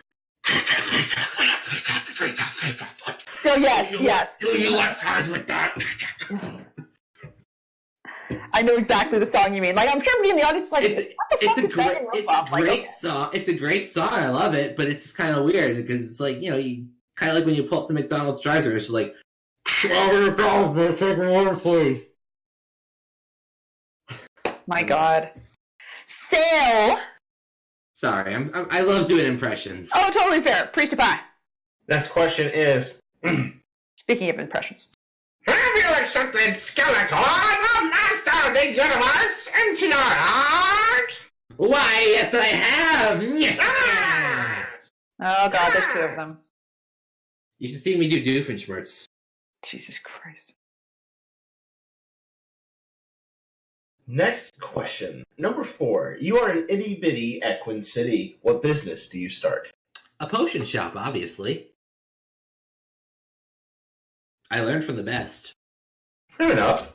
So yes. Do you like fries with that? I know exactly the song you mean. Like I'm sure everybody in the audience is like, it's a great song. It's a great song. I love it, but it's just kind of weird because it's like, you kind of like when you pull up the McDonald's drive-thru, it's just like, please. My God. So. Sorry, I love doing impressions. Oh, totally fair. Preach to pie. Next question is. Speaking of impressions. Have you accepted Skeletor, the master of the universe, into your heart? Why, yes, I have! Oh, God, there's two of them. You should see me do Doofenshmirtz. Jesus Christ. Next question. Number 4. You are an itty-bitty at Queen City. What business do you start? A potion shop, obviously. I learned from the best. Fair enough.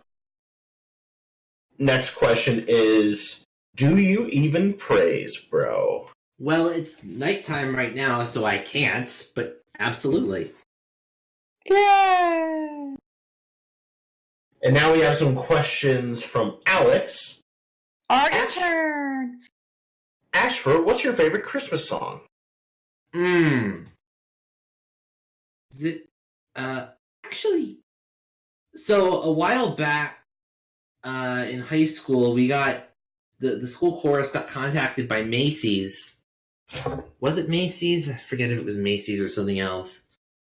Next question is, do you even praise, bro? Well, it's nighttime right now, so I can't, but absolutely. Yay! And now we have some questions from Alex. Our turn! Ashfur, what's your favorite Christmas song? Is it, actually, so a while back, in high school, we got, the school chorus got contacted by Macy's. Was it Macy's? I forget if it was Macy's or something else.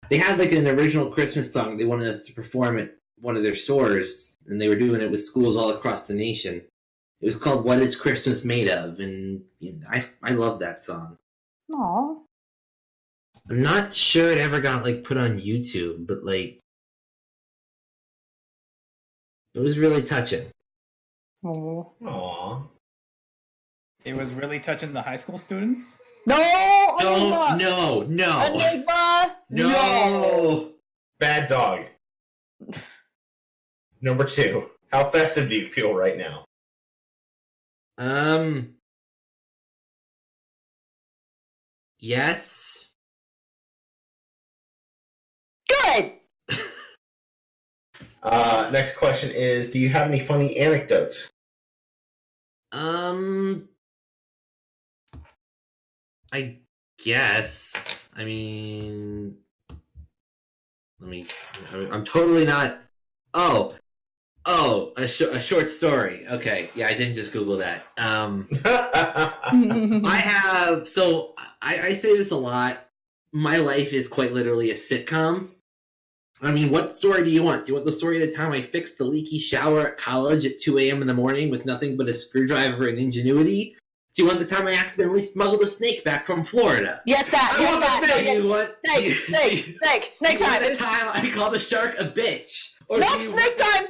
They had like an original Christmas song they wanted us to perform at one of their stores, and they were doing it with schools all across the nation. It was called What Is Christmas Made Of? And I love that song. Aww. I'm not sure it ever got like put on YouTube, but like it was really touching. Aww. It was really touching the high school students? No! No! Enigma! No! Bad dog. Number 2. How festive do you feel right now? Yes. Good! Next question is, do you have any funny anecdotes? I guess. I mean, I'm totally not. Oh, a short story. Okay, yeah, I didn't just Google that. I have. So I say this a lot. My life is quite literally a sitcom. I mean, what story do you want? Do you want the story of the time I fixed the leaky shower at college at 2 a.m. in the morning with nothing but a screwdriver and ingenuity? Do you want the time I accidentally smuggled a snake back from Florida? Yes, that. I want the snake. Snake time. The time I called a shark a bitch. Or Nope, snake time.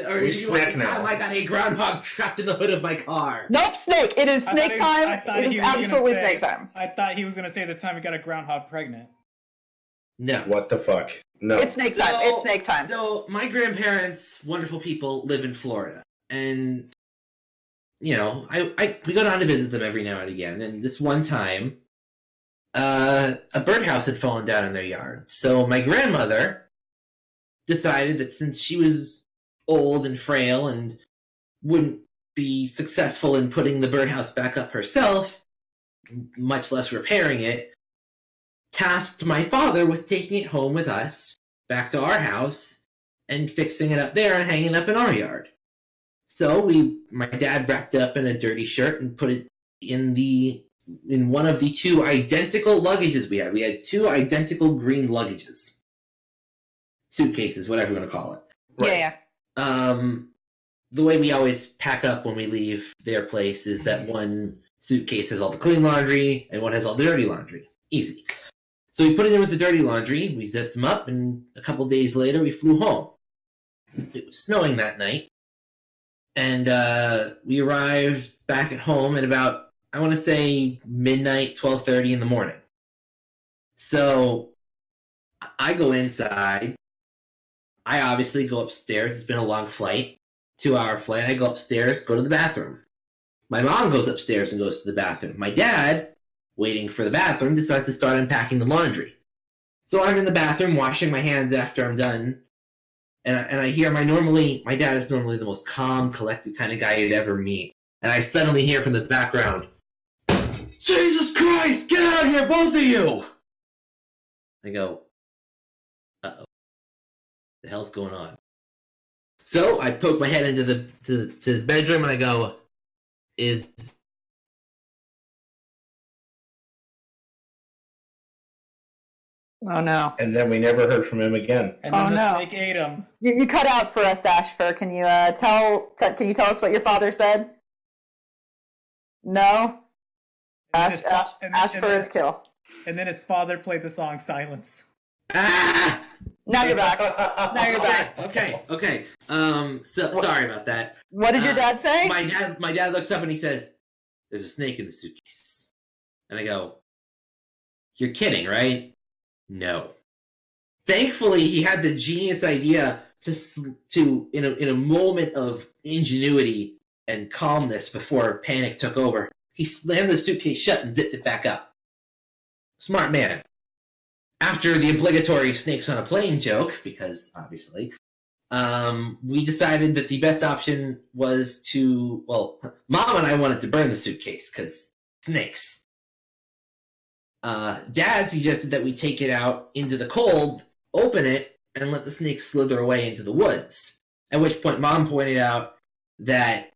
Or We do you want snack to tell now. him I got a groundhog trapped in the hood of my car? Nope, snake. It is snake time. It is absolutely snake time. I thought he was going to say the time he got a groundhog pregnant. No. What the fuck? No. It's snake time. It's snake time. So my grandparents, wonderful people, live in Florida, and we go down to visit them every now and again. And this one time, a birdhouse had fallen down in their yard. So my grandmother decided that since she was old and frail and wouldn't be successful in putting the birdhouse back up herself, much less repairing it, tasked my father with taking it home with us back to our house and fixing it up there and hanging it up in our yard. So my dad wrapped it up in a dirty shirt and put it in one of the two identical luggages we had. We had two identical green luggages. Suitcases, whatever you want to call it. Right. Yeah. The way we always pack up when we leave their place is that one suitcase has all the clean laundry and one has all the dirty laundry. Easy. So we put it in with the dirty laundry, we zipped them up, and a couple days later we flew home. It was snowing that night, and we arrived back at home at about, I want to say, midnight, 12:30 in the morning. So I go inside. I obviously go upstairs. It's been a long flight, 2-hour flight. I go upstairs, go to the bathroom. My mom goes upstairs and goes to the bathroom. My dad, waiting for the bathroom, decides to start unpacking the laundry. So I'm in the bathroom washing my hands after I'm done, and I hear my dad is normally the most calm, collected kind of guy you'd ever meet, and I suddenly hear from the background, "Jesus Christ, get out of here, both of you!" I go, uh-oh, the hell's going on? So I poke my head into to his bedroom and I go, Oh no. And then we never heard from him again. And then the no. snake ate him. You cut out for us, Ashfur. Can you can you tell us what your father said? No. Ashfur is kill. And then his father played the song Silence. ah! Now you're back. Now you're back. Okay. Sorry about that. What did your dad say? My dad looks up and he says, "There's a snake in the suitcase." And I go, "You're kidding, right?" No. Thankfully, he had the genius idea to in a moment of ingenuity and calmness before panic took over, he slammed the suitcase shut and zipped it back up. Smart man. After the obligatory snakes on a plane joke, because obviously, we decided that the best option was Mom and I wanted to burn the suitcase because snakes. Dad suggested that we take it out into the cold, open it, and let the snake slither away into the woods. At which point Mom pointed out that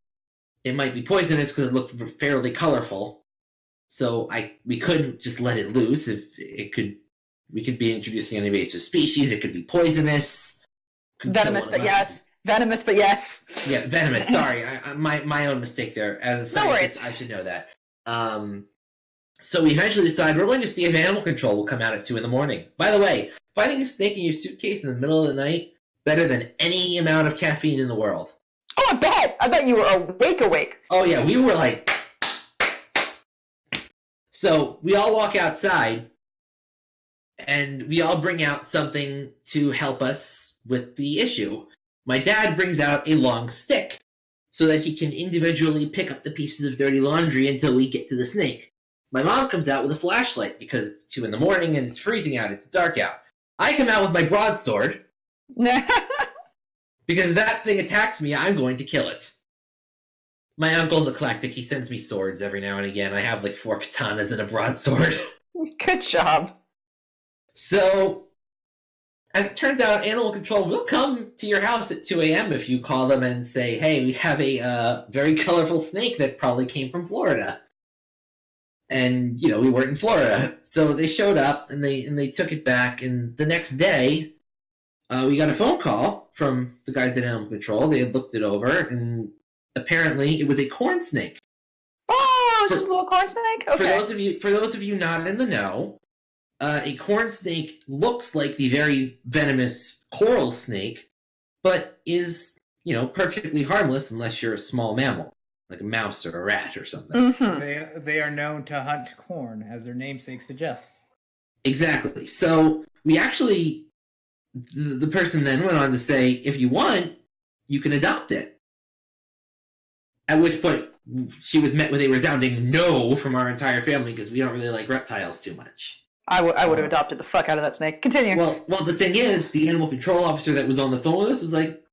it might be poisonous because it looked fairly colorful. So we couldn't just let it loose. We could be introducing an invasive species. It could be poisonous. Venomous, but yes. Venomous, but yes. Yeah, venomous. Sorry, my own mistake there. As a scientist, I should know that. So we eventually decided we're going to see if animal control will come out at 2 a.m. By the way, finding a snake in your suitcase in the middle of the night, better than any amount of caffeine in the world. Oh, I bet. I bet you were awake. Oh, yeah, we were like... So we all walk outside, and we all bring out something to help us with the issue. My dad brings out a long stick so that he can individually pick up the pieces of dirty laundry until we get to the snake. My mom comes out with a flashlight because it's 2 a.m. and it's freezing out, it's dark out. I come out with my broadsword because if that thing attacks me, I'm going to kill it. My uncle's eclectic. He sends me swords every now and again. I have like 4 katanas and a broadsword. Good job. So, as it turns out, animal control will come to your house at 2 a.m. if you call them and say, "Hey, we have a very colorful snake that probably came from Florida." And, we weren't in Florida. So they showed up and they took it back. And the next day, we got a phone call from the guys at Animal Control. They had looked it over, and apparently it was a corn snake. Oh, just a little corn snake? Okay. For those of you not in the know, a corn snake looks like the very venomous coral snake, but is, perfectly harmless unless you're a small mammal, like a mouse or a rat or something. Mm-hmm. They are known to hunt corn, as their namesake suggests. Exactly. So we actually, the person then went on to say, if you want, you can adopt it. At which point, she was met with a resounding no from our entire family because we don't really like reptiles too much. I would have adopted the fuck out of that snake. Continue. Well, the thing is, the animal control officer that was on the phone with us was like,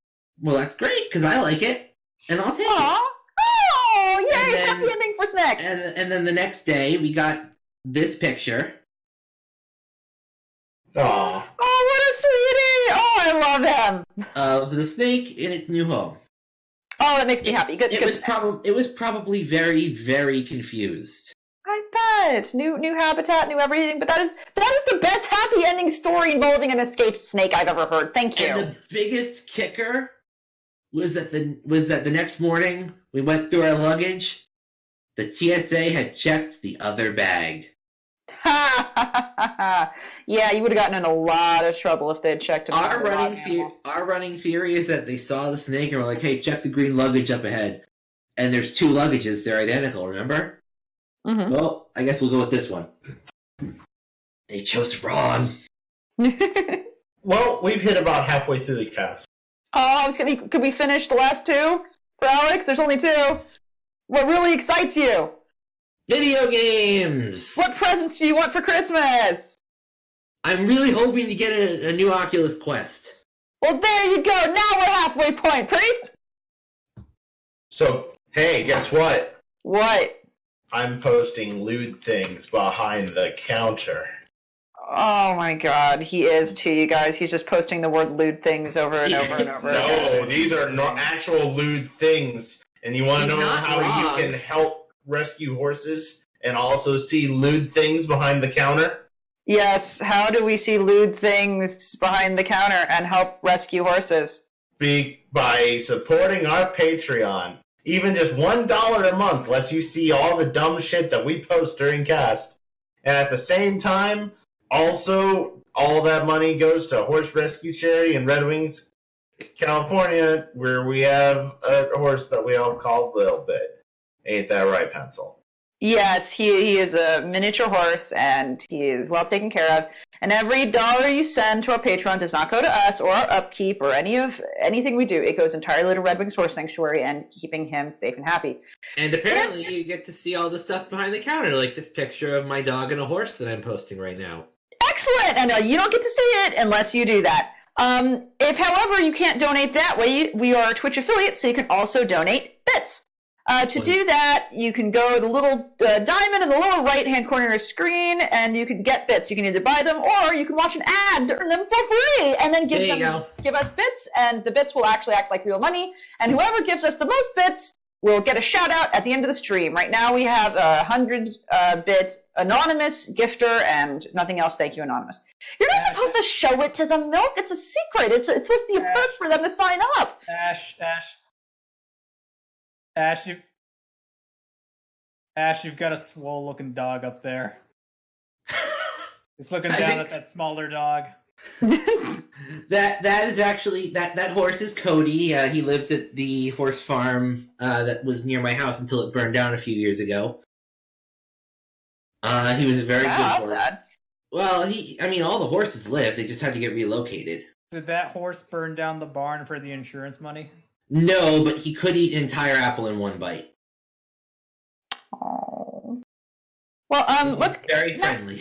well, that's great because I like it and I'll take it. Oh, yay! Happy ending for Snack. And then the next day, we got this picture. Aww. Oh, what a sweetie! Oh, I love him. Of the snake in its new home. Oh, that makes me happy. Good. It was probably very, very confused. I bet. New habitat, new everything. But that is the best happy ending story involving an escaped snake I've ever heard. Thank you. And the biggest kicker was that the next morning we went through our luggage. The TSA had checked the other bag. Yeah, you would have gotten in a lot of trouble if they had checked him. Our running theory is that they saw the snake and were like, "Hey, check the green luggage up ahead." And there's two luggages; they're identical. Remember? Mm-hmm. Well, I guess we'll go with this one. They chose wrong. Well, we've hit about halfway through the cast. Oh, could we finish the last two for Alex? There's only two. What really excites you? Video games! What presents do you want for Christmas? I'm really hoping to get a new Oculus Quest. Well, there you go. Now we're halfway point, Priest. So, hey, guess what? What? I'm posting lewd things behind the counter. Oh my god, he is too, you guys. He's just posting the word lewd things over and over and over again. No, these are not actual lewd things. And you want to know how you can help rescue horses and also see lewd things behind the counter? Yes, how do we see lewd things behind the counter and help rescue horses? By supporting our Patreon. Even just $1 a month lets you see all the dumb shit that we post during cast. And at the same time, also, all that money goes to a horse rescue charity in Red Wings, California, where we have a horse that we all call Little Bit. Ain't that right, Pencil? Yes, he is a miniature horse, and he is well taken care of. And every dollar you send to our Patreon does not go to us or our upkeep or anything we do. It goes entirely to Red Wings Horse Sanctuary and keeping him safe and happy. And apparently you get to see all the stuff behind the counter, like this picture of my dog and a horse that I'm posting right now. Excellent! And you don't get to see it unless you do that. If, however, you can't donate that way, we are a Twitch affiliate, so you can also donate bits. To do that, you can go to the little diamond in the lower right-hand corner of your screen, and you can get bits. You can either buy them, or you can watch an ad to earn them for free, and then give us bits, and the bits will actually act like real money. And whoever gives us the most bits will get a shout-out at the end of the stream. Right now, we have a 100-bit anonymous gifter, and nothing else. Thank you, anonymous. You're not supposed to show it to the milk. It's a secret. It's supposed to be a perk for them to sign up. Ash, you've got a swole-looking dog up there. It's looking down at that smaller dog. That is actually that horse is Cody. He lived at the horse farm that was near my house until it burned down a few years ago. He was a very good horse. Sad. Well, all the horses lived. They just had to get relocated. Did that horse burn down the barn for the insurance money? No, but he could eat an entire apple in one bite. Oh. Well, let's very friendly.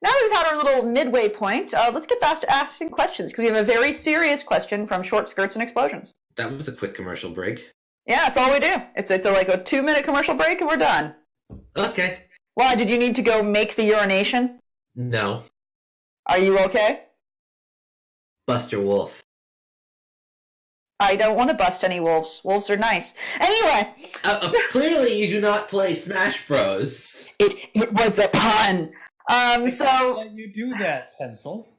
Now that we've had our little midway point, let's get back to asking questions, because we have a very serious question from Short Skirts and Explosions. That was a quick commercial break. Yeah, that's all we do. It's like a 2-minute commercial break, and we're done. Okay. Why, did you need to go make the urination? No. Are you okay? Buster Wolf. I don't want to bust any wolves. Wolves are nice. Anyway. Clearly you do not play Smash Bros. It was a pun. So let you do that, Pencil.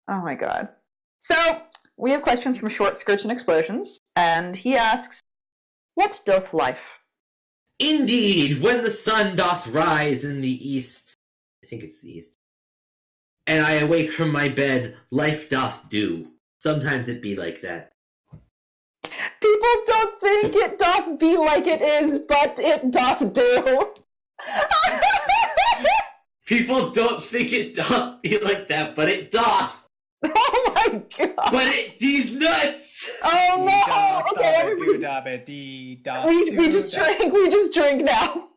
Oh my god. So we have questions from Short Skirts and Explosions, and he asks, "What doth life?" Indeed, when the sun doth rise in the east, I think it's the east, and I awake from my bed, life doth do. Sometimes it be like that. People people don't think it doth be like it is, but it doth do. People don't think it doth be like that, but it doth. Oh my god. But it these nuts. Oh no. Okay, everybody. We just drink now.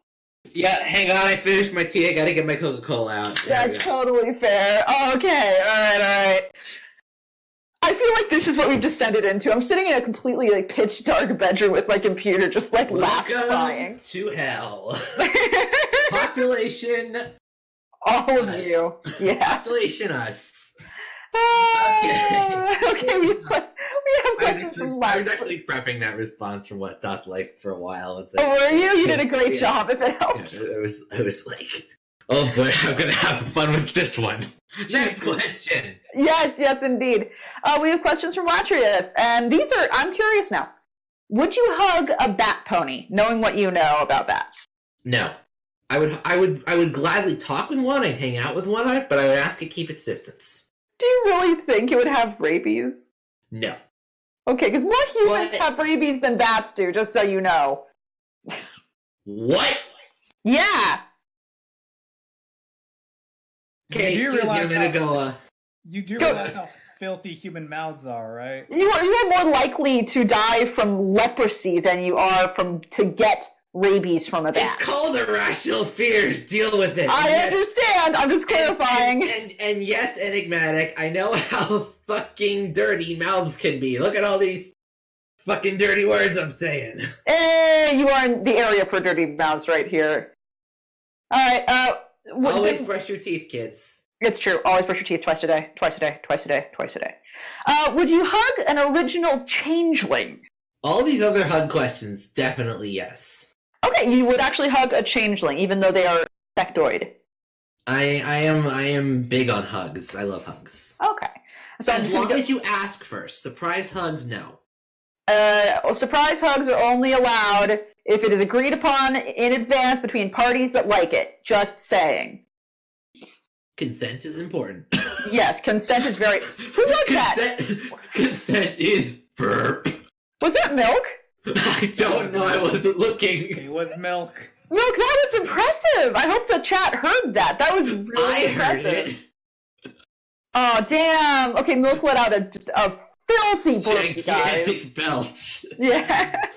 Yeah, hang on, I finished my tea. I gotta get my Coca-Cola out. That's totally fair. Okay, alright. I feel like this is what we've descended into. I'm sitting in a completely like pitch dark bedroom with my computer just like crying. To hell. Population. All of you. Yeah. Population us. Okay, we have questions from last. I was actually prepping that response from what Doc liked for a while. And oh, were you? You did a great job, if it helps. Yeah, it was like, oh boy, I'm going to have fun with this one. Next question. Yes, indeed. We have questions from Latrius, and these are, I'm curious now. Would you hug a bat pony, knowing what you know about bats? No. I would gladly talk with one and hang out with one, but I would ask it to keep its distance. Do you really think it would have rabies? No. Okay, because more humans have rabies than bats do, just so you know. What? Yeah. Okay, you do realize how filthy human mouths are, right? You are more likely to die from leprosy than you are to get rabies from a bat. It's called irrational fears. Deal with it. I understand. I'm just clarifying. And yes, enigmatic. I know how fucking dirty mouths can be. Look at all these fucking dirty words I'm saying. You are in the area for dirty mouths right here. All right. Always brush your teeth, kids. It's true. Always brush your teeth twice a day. Twice a day. Twice a day. Twice a day. Would you hug an original changeling? All these other hug questions, definitely yes. Okay, you would actually hug a changeling, even though they are insectoid. I am big on hugs. I love hugs. Okay. So as long as you ask first. Surprise hugs, no. Surprise hugs are only allowed if it is agreed upon in advance between parties that like it. Just saying. Consent is important. Yes, consent is very... Who was that? Consent is burp. Was that milk? I don't know. I wasn't looking. It was milk. Milk, that was impressive. I hope the chat heard that. That was really impressive. Heard it. Oh, damn. Okay, Milk let out a filthy burp, you guys. Gigantic belch. Yeah.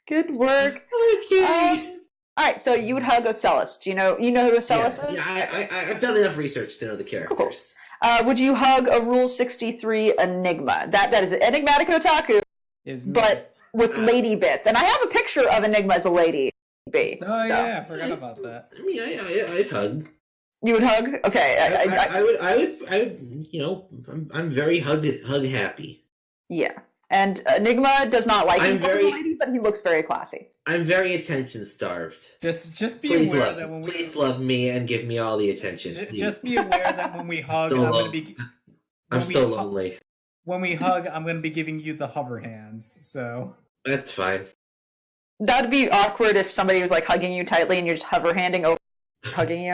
Good work. Okay. All right, so you would hug Ocellus. Do you know who Ocellus is? Yeah, I've done enough research to know the characters. Cool. Would you hug a Rule 63 Enigma? That is an enigmatic otaku, but with lady bits. And I have a picture of Enigma as a lady. Yeah, I forgot about that. I mean, I'd hug. You would hug? Okay. I would. You know, I'm very hug happy. Yeah. And Enigma does not like himself as a lady, but he looks very classy. I'm very attention starved. Just be aware that when please love me and give me all the attention. Just be aware that when we hug, I'm so lonely. When we hug, I'm going to be giving you the hover hands. So that's fine. That'd be awkward if somebody was like hugging you tightly and you're just hover handing over hugging you.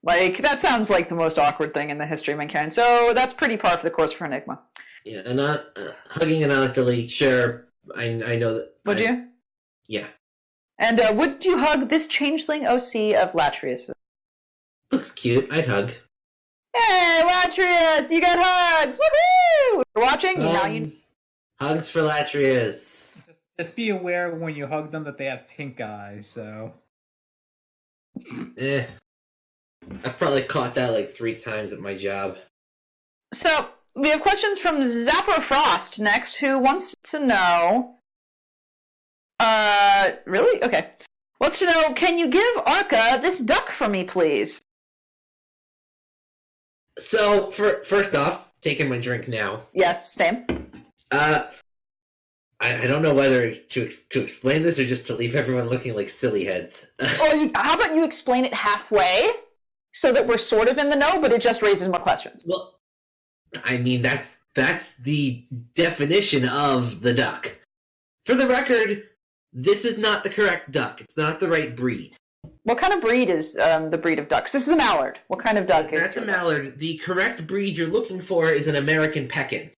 Like that sounds like the most awkward thing in the history of mankind. So that's pretty par for the course for Enigma. Yeah, and not hugging anonically. Sure, I know that. Would you? Yeah. And would you hug this changeling OC of Latrius? Looks cute. I'd hug. Hey, Latrius! You got hugs! Woohoo! You're watching? Hugs for Latrius. Just be aware when you hug them that they have pink eyes, so... I've probably caught that like 3 times at my job. So, we have questions from Zapper Frost next, who wants to know... Really? Okay. Wants to know, can you give Arca this duck for me, please? So, first off, taking my drink now. Yes, same. I don't know whether to explain this or just to leave everyone looking like silly heads. Or how about you explain it halfway, so that we're sort of in the know, but it just raises more questions. Well, I mean, that's the definition of the duck. For the record, this is not the correct duck. It's not the right breed. What kind of breed is the breed of ducks? This is a mallard. What kind of duck is That's a mallard. The correct breed you're looking for is an American Pekin.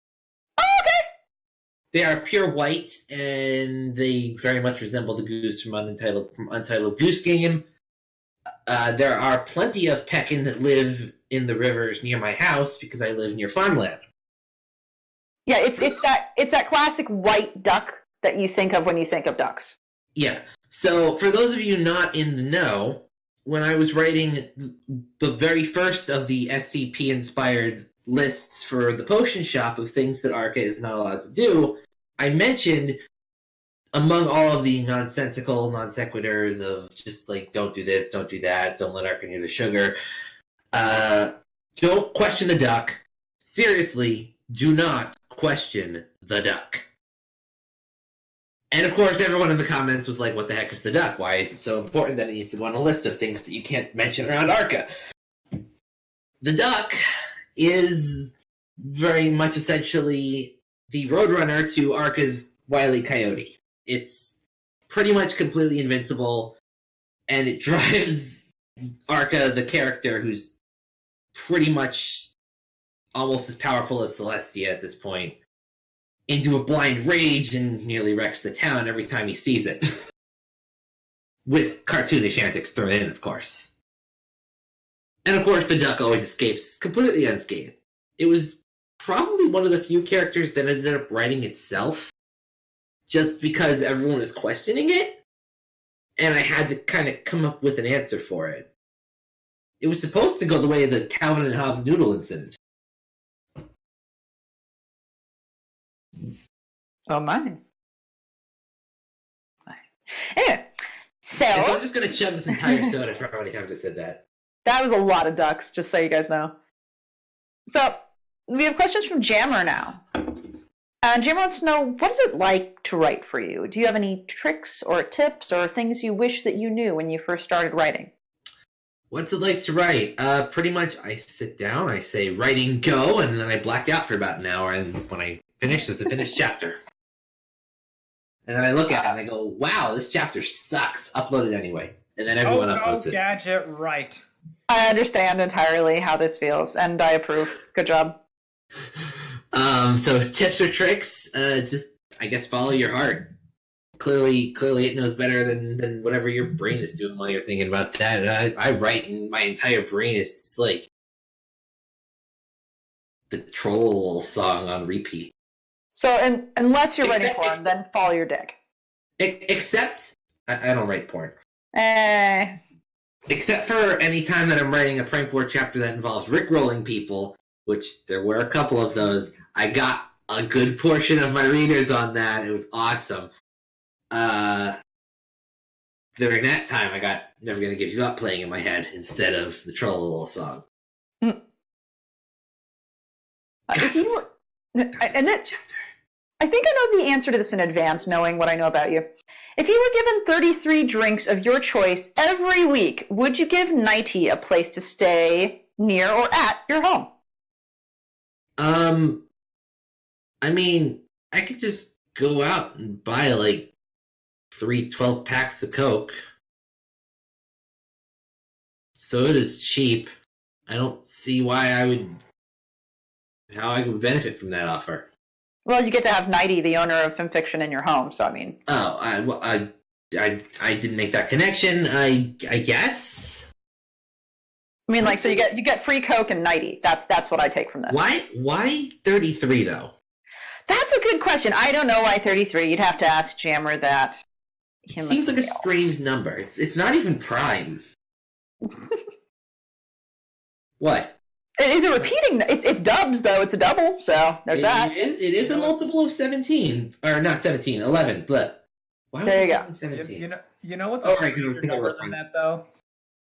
Oh, okay. They are pure white, and they very much resemble the goose from Untitled Goose Game. There are plenty of pekin that live in the rivers near my house because I live near farmland. Yeah, it's that classic white duck that you think of when you think of ducks. Yeah. So for those of you not in the know, when I was writing the very first of the SCP-inspired lists for the potion shop of things that Arca is not allowed to do, I mentioned, among all of the nonsensical non sequiturs of just like, don't do this, don't do that, don't let Arca near the sugar, don't question the duck. Seriously, do not question the duck. And of course, everyone in the comments was like, what the heck is the duck? Why is it so important that it needs to go on a list of things that you can't mention around Arca? The duck is very much essentially the roadrunner to Arca's Wile E. Coyote. It's pretty much completely invincible, and it drives Arca, the character who's pretty much almost as powerful as Celestia at this point, into a blind rage and nearly wrecks the town every time he sees it. With cartoonish antics thrown in, of course. And of course, the duck always escapes completely unscathed. It was probably one of the few characters that ended up writing itself, just because everyone was questioning it, and I had to kind of come up with an answer for it. It was supposed to go the way of the Calvin and Hobbes noodle incident. Oh, my. Anyway, so I'm just going to chug this entire soda for how many times I said that. That was a lot of ducks, just so you guys know. So, we have questions from Jammer now. Jammer wants to know, what is it like to write for you? Do you have any tricks or tips or things you wish that you knew when you first started writing? What's it like to write? Pretty much I sit down, I say writing go, and then I black out for about an hour, and when I finish, there's a finished chapter. And then I look at it and I go, wow, this chapter sucks. Upload it anyway. And then everyone uploads it. Gadget, right. I understand entirely how this feels, and I approve. Good job. So tips or tricks, just, I guess, follow your heart. Clearly it knows better than whatever your brain is doing while you're thinking about that. I write and my entire brain is like the Troll song on repeat. So, unless you're writing porn, then follow your dick. Except, I don't write porn. Except for any time that I'm writing a prank war chapter that involves rickrolling people, which there were a couple of those. I got a good portion of my readers on that. It was awesome. During that time, I got Never Gonna Give You Up playing in my head instead of the Troll song. If you were, and then, I think I know the answer to this in advance, knowing what I know about you. If you were given 33 drinks of your choice every week, would you give Nighty a place to stay near or at your home? I mean, I could just go out and buy like 3 12-packs of Coke. Soda's cheap. I don't see how I would benefit from that offer. Well, you get to have Nighty, the owner of FimFiction, in your home, so I mean... Oh, I didn't make that connection, I guess? I mean, like, so you get free Coke and Nighty. That's what I take from this. Why 33, though? That's a good question. I don't know why 33. You'd have to ask Jammer that. It seems like a strange number. It's not even prime. What? It is a repeating. It's dubs though. It's a double. So there's that. It is a multiple of 17, or not 17, 11. But why there you go. 17? You know what's a number than that though?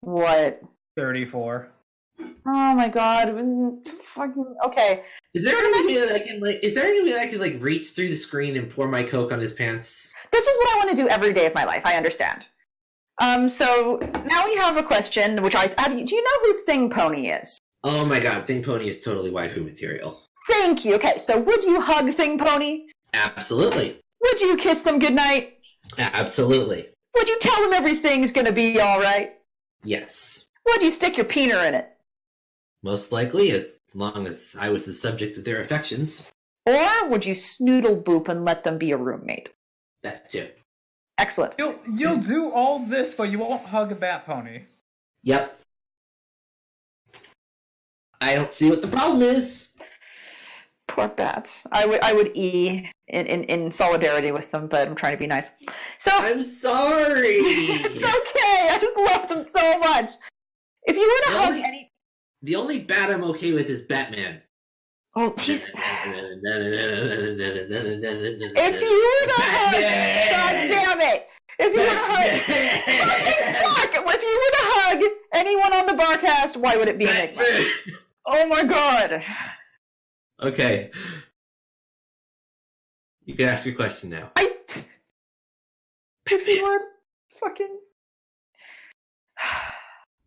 What? 34. Oh my god! Fucking okay. Is there any way that I can like? Is there any way that I can like reach through the screen and pour my Coke on his pants? This is what I want to do every day of my life. I understand. So now we have a question, which do you know who Thing Pony is? Oh my god, Thing Pony is totally waifu material. Thank you. Okay, so would you hug Thing Pony? Absolutely. Would you kiss them goodnight? Absolutely. Would you tell them everything's gonna be all right? Yes. Would you stick your peener in it? Most likely, as long as I was the subject of their affections. Or would you snoodle boop and let them be a roommate? That too. Excellent. You'll do all this, but you won't hug a bat pony. Yep. I don't see what the problem is. Poor bats. I would E in solidarity with them, but I'm trying to be nice. So I'm sorry. It's okay. I just love them so much. If you were to hug any, the only bat I'm okay with is Batman. oh, he's. If you were to hug, God damn it! If you were to hug, fuck! If you were to hug anyone on the Barcast, why would it be Enigma? Oh my god! Okay. You can ask your question now. If you were fucking.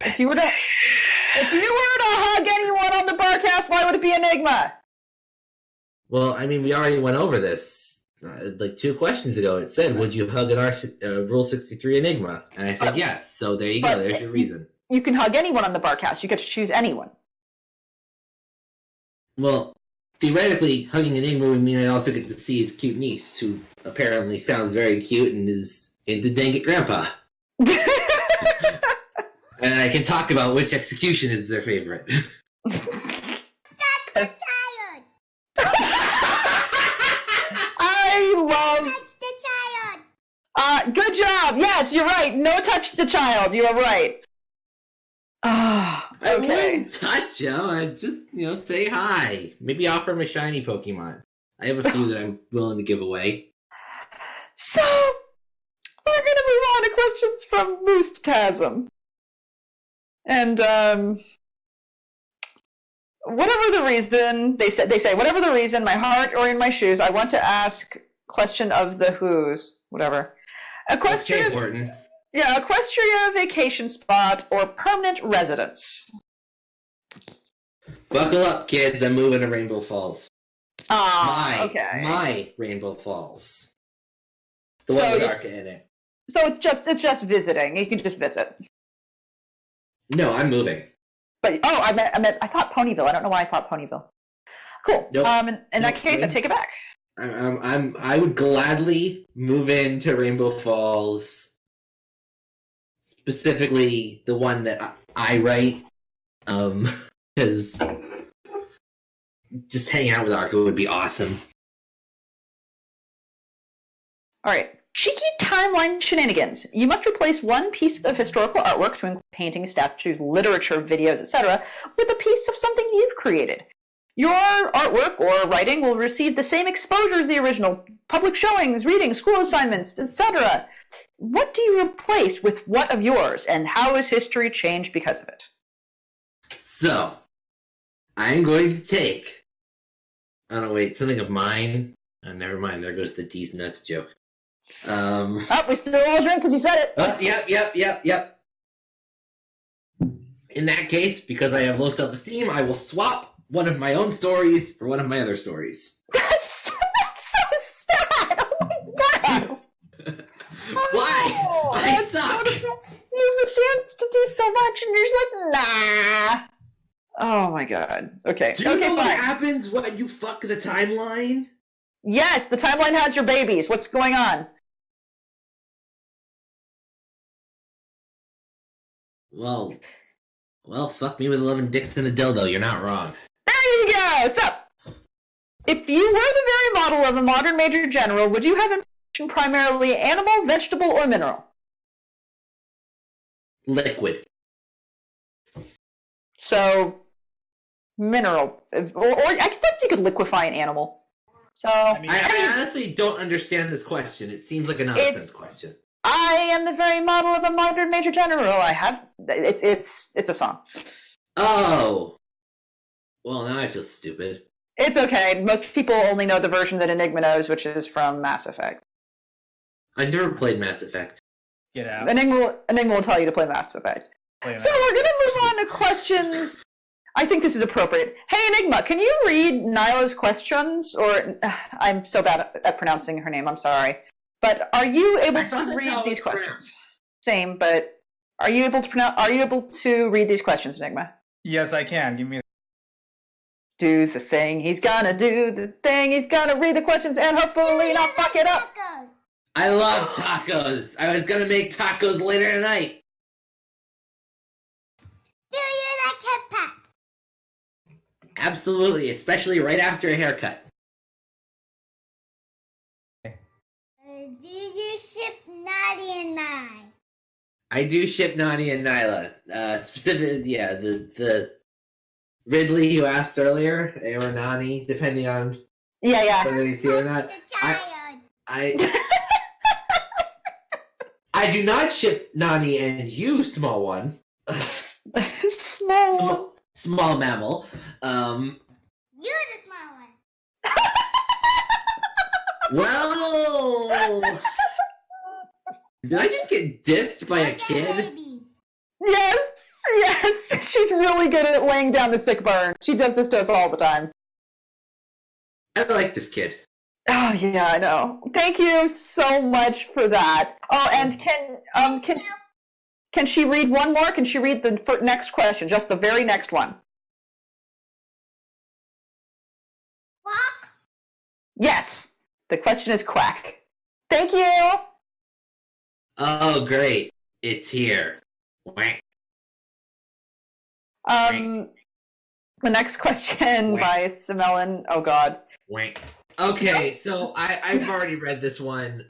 If you were to hug anyone on the Barcast, why would it be Enigma? Well, I mean, we already went over this like 2 questions ago. It said, "Would you hug an Rule 63 Enigma?" And I said yes. So there you go. There's your reason. You can hug anyone on the Barcast. You get to choose anyone. Well, theoretically, hugging Enigma would mean I also get to see his cute niece, who apparently sounds very cute and is into Dang It Grandpa. And I can talk about which execution is their favorite. That's the child. I love. That's the child. Good job. Yes, you're right. No touch the child. You are right. Ah, I okay. wouldn't touch him. I'd just, say hi. Maybe offer him a shiny Pokemon. I have a few that I'm willing to give away. So, we're going to move on to questions from Moostasm. And, whatever the reason, they say, whatever the reason, my heart or in my shoes, I want to ask question of the who's, whatever. Okay, Horton. Yeah, Equestria, vacation spot, or permanent residence. Buckle up, kids. I'm moving to Rainbow Falls. Okay. My Rainbow Falls. The one with Arca in it. So it's just visiting. You can just visit. No, I'm moving. But I thought Ponyville. I don't know why I thought Ponyville. Cool. Nope. In that case, I take it back. I would gladly move into Rainbow Falls. Specifically, the one that I write, because just hanging out with Arca would be awesome. All right. Cheeky timeline shenanigans. You must replace one piece of historical artwork, to include paintings, statues, literature, videos, etc., with a piece of something you've created. Your artwork or writing will receive the same exposure as the original. Public showings, readings, school assignments, etc. What do you replace with what of yours, and how has history changed because of it? So, I'm going to take... Oh, no, wait, something of mine? Oh, never mind, there goes the D's nuts joke. We still all drink because you said it. Yep. In that case, because I have low self-esteem, I will swap one of my own stories for one of my other stories. That's so sad! Oh my god! Why? I suck! You have a chance to do so much and you're just like, nah! Oh my god. Okay. Do you know fine. what happens when you fuck the timeline? Yes, the timeline has your babies. What's going on? Well, fuck me with 11 dicks and a dildo. You're not wrong. There you go! So, if you were the very model of a modern major general, would you have information primarily animal, vegetable, or mineral? Liquid. So, mineral. Or I expect you could liquefy an animal. So, I honestly don't understand this question. It seems like a nonsense question. I am the very model of a modern major general. It's a song. Oh. Well, now I feel stupid. It's okay. Most people only know the version that Enigma knows, which is from Mass Effect. I've never played Mass Effect. Get out. Enigma will tell you to play Mass Effect. So we're going to move on to questions. I think this is appropriate. Hey, Enigma, can you read Nyla's questions? Or I'm so bad at pronouncing her name. I'm sorry. But are you able to read these questions? Same, but are you able to read these questions, Enigma? Yes, I can. Give me a... do the thing. He's gonna do the thing. He's gonna read the questions and hopefully not fuck it up. Tacos. I love tacos. I was gonna make tacos later tonight. Do you like hip hop? Absolutely, especially right after a haircut. Do you ship Naughty and I? I do ship Nani and Nyla. Specifically, yeah, the Ridley you asked earlier, or Nani, depending on Yeah. whether he's here or not. The child. I do not ship Nani and you, small one. Small mammal. You the small one. Well, did I just get dissed by a kid? Babies. Yes. She's really good at laying down the sick burn. She does this to us all the time. I like this kid. Oh yeah, I know. Thank you so much for that. Oh, and can she read one more? Can she read the next question? Just the very next one. Quack. Yes. The question is quack. Thank you. Oh, great. It's here. Whack. The next question by Simelin. Oh God. Whack. Okay, so I've already read this one.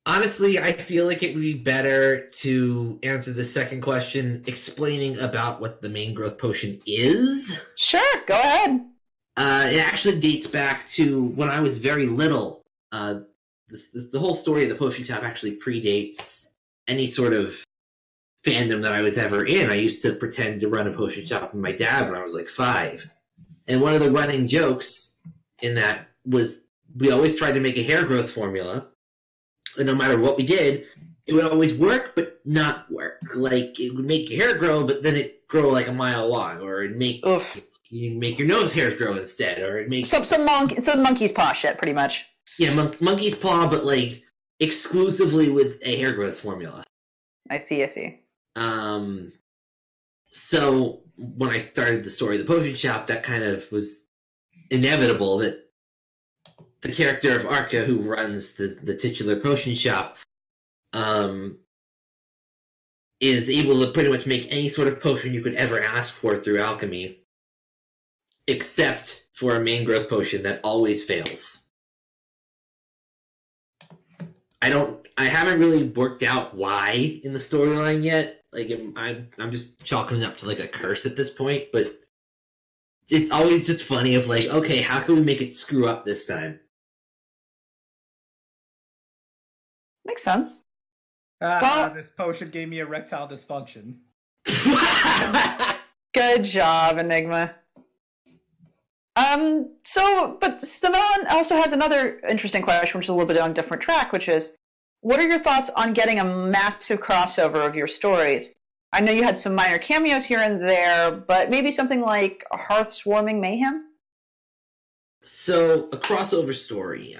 Honestly, I feel like it would be better to answer the second question explaining about what the main growth potion is. Sure, go ahead. It actually dates back to when I was very little. The whole story of the potion shop actually predates any sort of fandom that I was ever in. I used to pretend to run a potion shop with my dad when I was like 5. And one of the running jokes in that was we always tried to make a hair growth formula. And no matter what we did, it would always work, but not work. Like, it would make your hair grow, but then it'd grow like a mile long. Or it'd make you make your nose hairs grow instead. Or it'd make... Some monkey's paw shit, pretty much. Yeah, monkey's paw, but like exclusively with a hair growth formula. I see. So when I started the story of the potion shop, that kind of was inevitable that the character of Arca, who runs the titular potion shop, is able to pretty much make any sort of potion you could ever ask for through alchemy, except for a main growth potion that always fails. I haven't really worked out why in the storyline yet. Like, I'm just chalking it up to like a curse at this point, but it's always just funny of like, okay, how can we make it screw up this time? Makes sense. This potion gave me erectile dysfunction. Good job, Enigma. But Simelin also has another interesting question, which is a little bit on a different track, which is, what are your thoughts on getting a massive crossover of your stories? I know you had some minor cameos here and there, but maybe something like Hearthswarming Mayhem? So, a crossover story.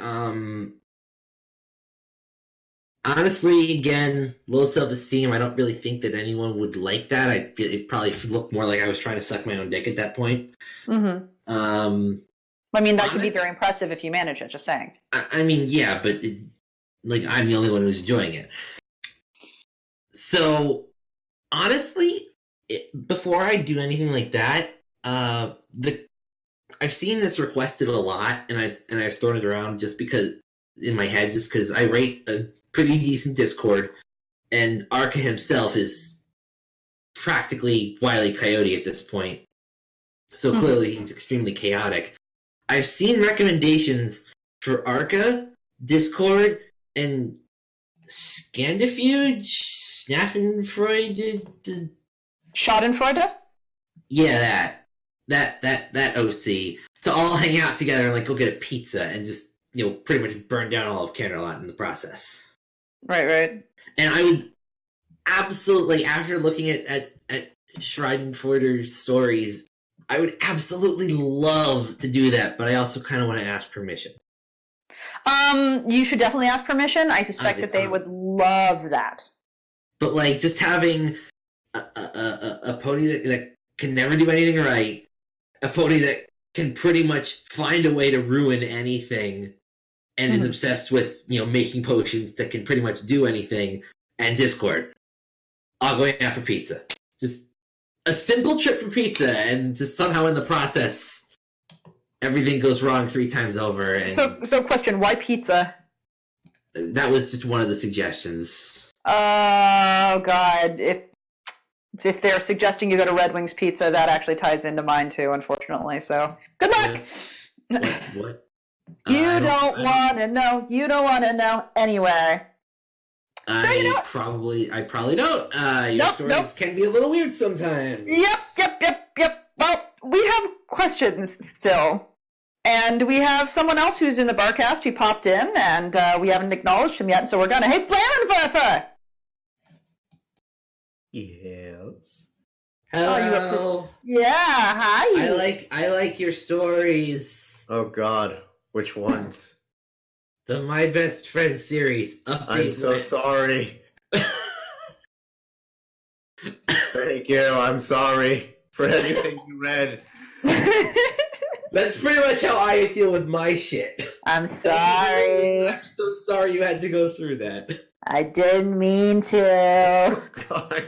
Honestly, again, low self-esteem. I don't really think that anyone would like that. I feel it probably looked more like I was trying to suck my own dick at that point. Mm-hmm. I mean, that could be very impressive if you manage it, just saying. I mean, yeah, but I'm the only one who's enjoying it. So, honestly, before I do anything like that, I've seen this requested a lot, and I've thrown it around just because in my head, just because I rate a pretty decent Discord, and Arca himself is practically Wile E. Coyote at this point. So clearly he's extremely chaotic. I've seen recommendations for Arca, Discord, and Scandifuge, Snaffenfreude, Schadenfreude? Yeah, that OC to all hang out together and like go get a pizza and just pretty much burn down all of Canterlot in the process. Right. And I would absolutely, after looking at Schadenfreude's stories, I would absolutely love to do that, but I also kind of want to ask permission. You should definitely ask permission. I suspect that they would love that. But like just having a pony that can never do anything right, a pony that can pretty much find a way to ruin anything, and is obsessed with, making potions that can pretty much do anything, and Discord. I'll go out for pizza. Just a simple trip for pizza, and just somehow in the process, everything goes wrong 3 times over. And So question, why pizza? that was just one of the suggestions. Oh, God. If they're suggesting you go to Red Wings Pizza, that actually ties into mine, too, unfortunately. So, good luck! What? You don't want to know. You don't want to know anyway. I probably don't. Your stories can be a little weird sometimes. Yep. Well, we have questions still. And we have someone else who's in the Barcast who popped in, and we haven't acknowledged him yet, so we're gonna. Hey, Flammenwerfer! Yes. Hello. Yeah, hi. I like your stories. Oh God, which ones? The My Best Friend series. I'm so sorry. Thank you. I'm sorry for anything you read. That's pretty much how I feel with my shit. I'm sorry. I'm so sorry you had to go through that. I didn't mean to. God.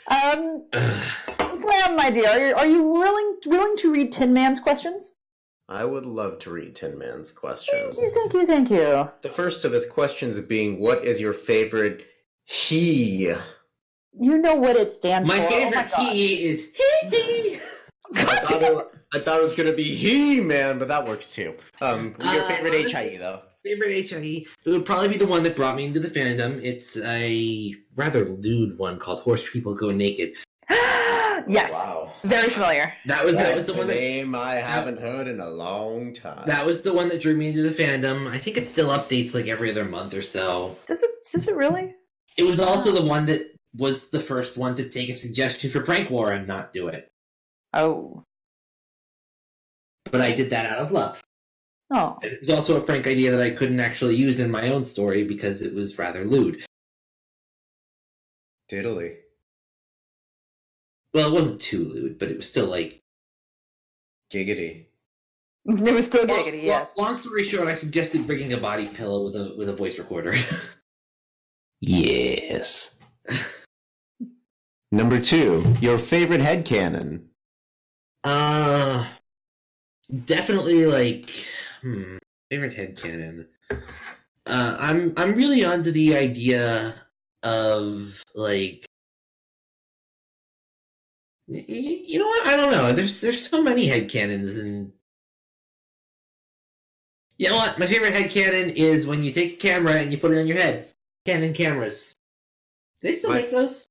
Flam, my dear, are you willing to read Tin Man's questions? I would love to read Tin Man's questions. Thank you. The first of his questions being, what is your favorite he? You know what it stands for. My favorite he is he. I thought it was going to be He-Man, but that works too. Your favorite HIE, though? Favorite HIE? It would probably be the one that brought me into the fandom. It's a rather lewd one called Horse People Go Naked. Yes. Wow. Very familiar. That was the one name I haven't heard in a long time. That was the one that drew me into the fandom. I think it still updates like every other month or so. Does it really? It was also the one that was the first one to take a suggestion for Prank War and not do it. Oh. But I did that out of love. Oh. And it was also a prank idea that I couldn't actually use in my own story because it was rather lewd. Diddly. Well, it wasn't too lewd, but it was still like... Giggity. It was still giggity, yes. Long story short, I suggested bringing a body pillow with a voice recorder. Yes. Number 2, your favorite headcanon. Definitely like favorite headcanon. I'm really onto the idea of like, you know what? I don't know. There's so many headcanons, and you know what? My favorite headcanon is when you take a camera and you put it on your head. Canon cameras. Do they still make those?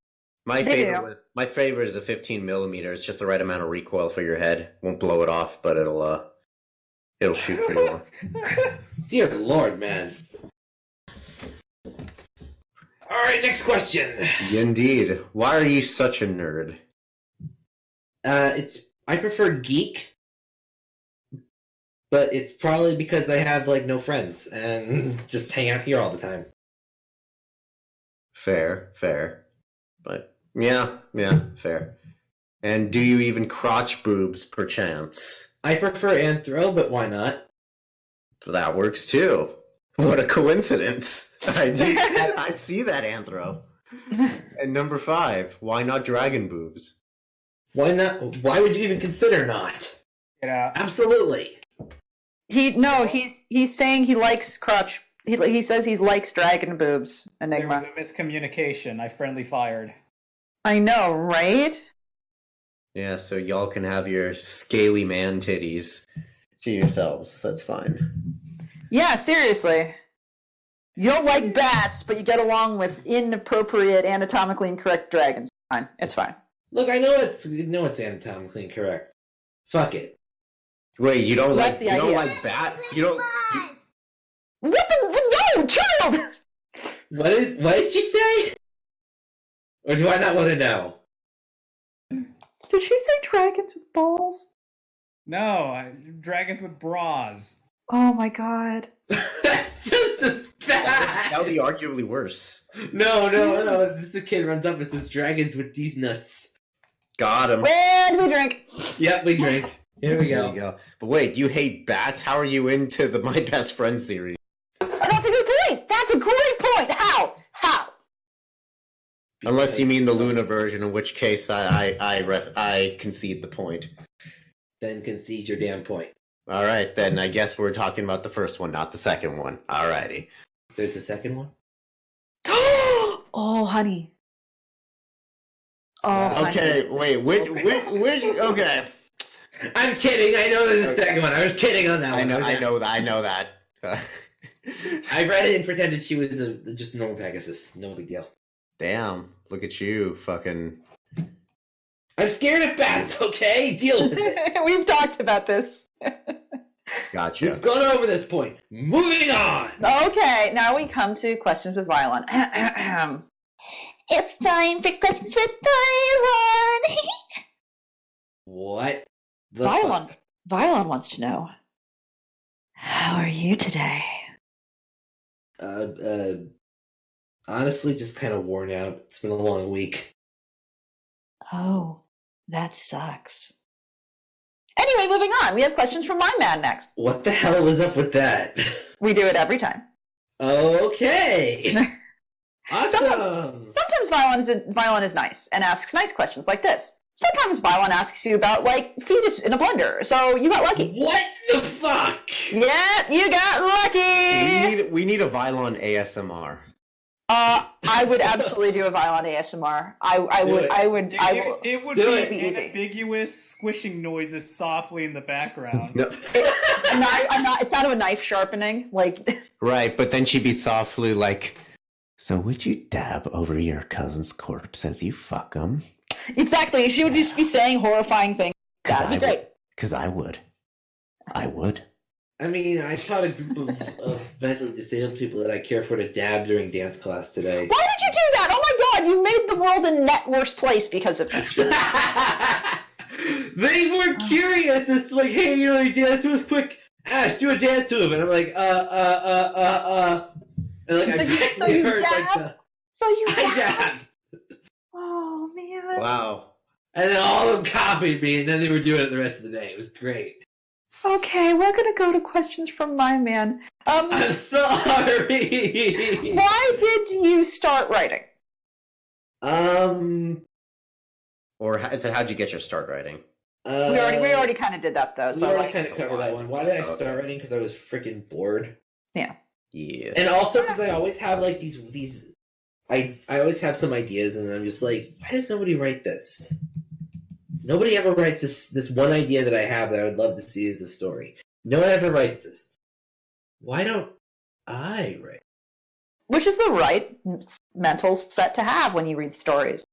My favorite is a 15mm. It's just the right amount of recoil for your head. Won't blow it off, but it'll shoot pretty well. Dear Lord, man. All right, next question. Indeed. Why are you such a nerd? I prefer geek, but it's probably because I have like no friends and just hang out here all the time. Fair. But yeah, fair. And do you even crotch boobs, perchance? I prefer anthro, but why not? That works too. What a coincidence. I see that, anthro. And number 5, why not dragon boobs? Why not? Why would you even consider not? Get out. Absolutely. He's saying he likes crotch. He says he likes dragon boobs. Enigma. There was a miscommunication. I friendly fired. I know, right? Yeah, so y'all can have your scaly man titties to yourselves. That's fine. Yeah, seriously. You don't like bats, but you get along with inappropriate, anatomically incorrect dragons. Fine, it's fine. Look, I know it's anatomically incorrect. Fuck it. Wait, you don't That's like the idea. like bat? You don't. What the? No, child! What did you say? Or do I not want to know? Did she say dragons with balls? No, dragons with bras. Oh my god. That's just as bad. That would be arguably worse. No. Just a kid runs up and says dragons with these nuts. Got him. And we drink. Yep, we drink. Here we There go. you go. But wait, you hate bats? How are you into the My Best Friend series? Oh, that's a good point. That's a great point. How? Unless you mean the Luna version, in which case I concede the point. Then concede your damn point. All right, then I guess we're talking about the first one, not the second one. All righty. There's a second one? Oh, honey. Oh, honey. Okay, wait, which, okay. I'm kidding. I know there's a second one. I was kidding on that one. I know that. I read it and pretended she was just a normal Pegasus. No big deal. Damn, look at you, fucking... I'm scared of bats, okay? Deal with it. We've talked about this. Gotcha. We've gone over this point. Moving on! Okay, now we come to questions with Violin. It's time for questions with Byron. What? Violin wants to know, how are you today? Honestly, just kind of worn out. It's been a long week. Oh, that sucks. Anyway, moving on. We have questions from my man next. What the hell was up with that? We do it every time. Okay. Awesome. Sometimes Violin is nice and asks nice questions like this. Sometimes Violin asks you about, like, fetus in a blender, so you got lucky. What the fuck? Yeah, you got lucky! We need a Vylon ASMR. I would absolutely do a Violin ASMR. It would be be easy. ambiguous squishing noises softly in the background. No. It's not a knife sharpening. Like, Right, but then she'd be softly like, so would you dab over your cousin's corpse as you fuck him? exactly. She would just be saying horrifying things. That'd be great. Because I would. I would. I mean, I taught a group of mentally disabled people that I care for to dab during dance class today. Why did you do that? Oh my god, you made the world a net worse place because of this. They were curious. It's like, hey, you know, you dance to us quick. Ash, do a dance to him. And I'm like, And like, I actually heard like the... So you I dabbed? dabbed. Oh, man. Wow. And then all of them copied me, and then they were doing it the rest of the day. It was great. Okay, we're going to go to questions from my man. I'm sorry! Why did you start writing? Or is it how'd you get your start writing? We already kind of did that, though. We So already kind of covered that one. Why did I Okay. start writing? Because I was freaking bored. Yeah. Yeah. And also because I always have like these I always have some ideas, and I'm just like, why does nobody write this? Nobody ever writes this one idea that I have that I would love to see as a story. No one ever writes this. Why don't I write? Which is the right mental set to have when you read stories.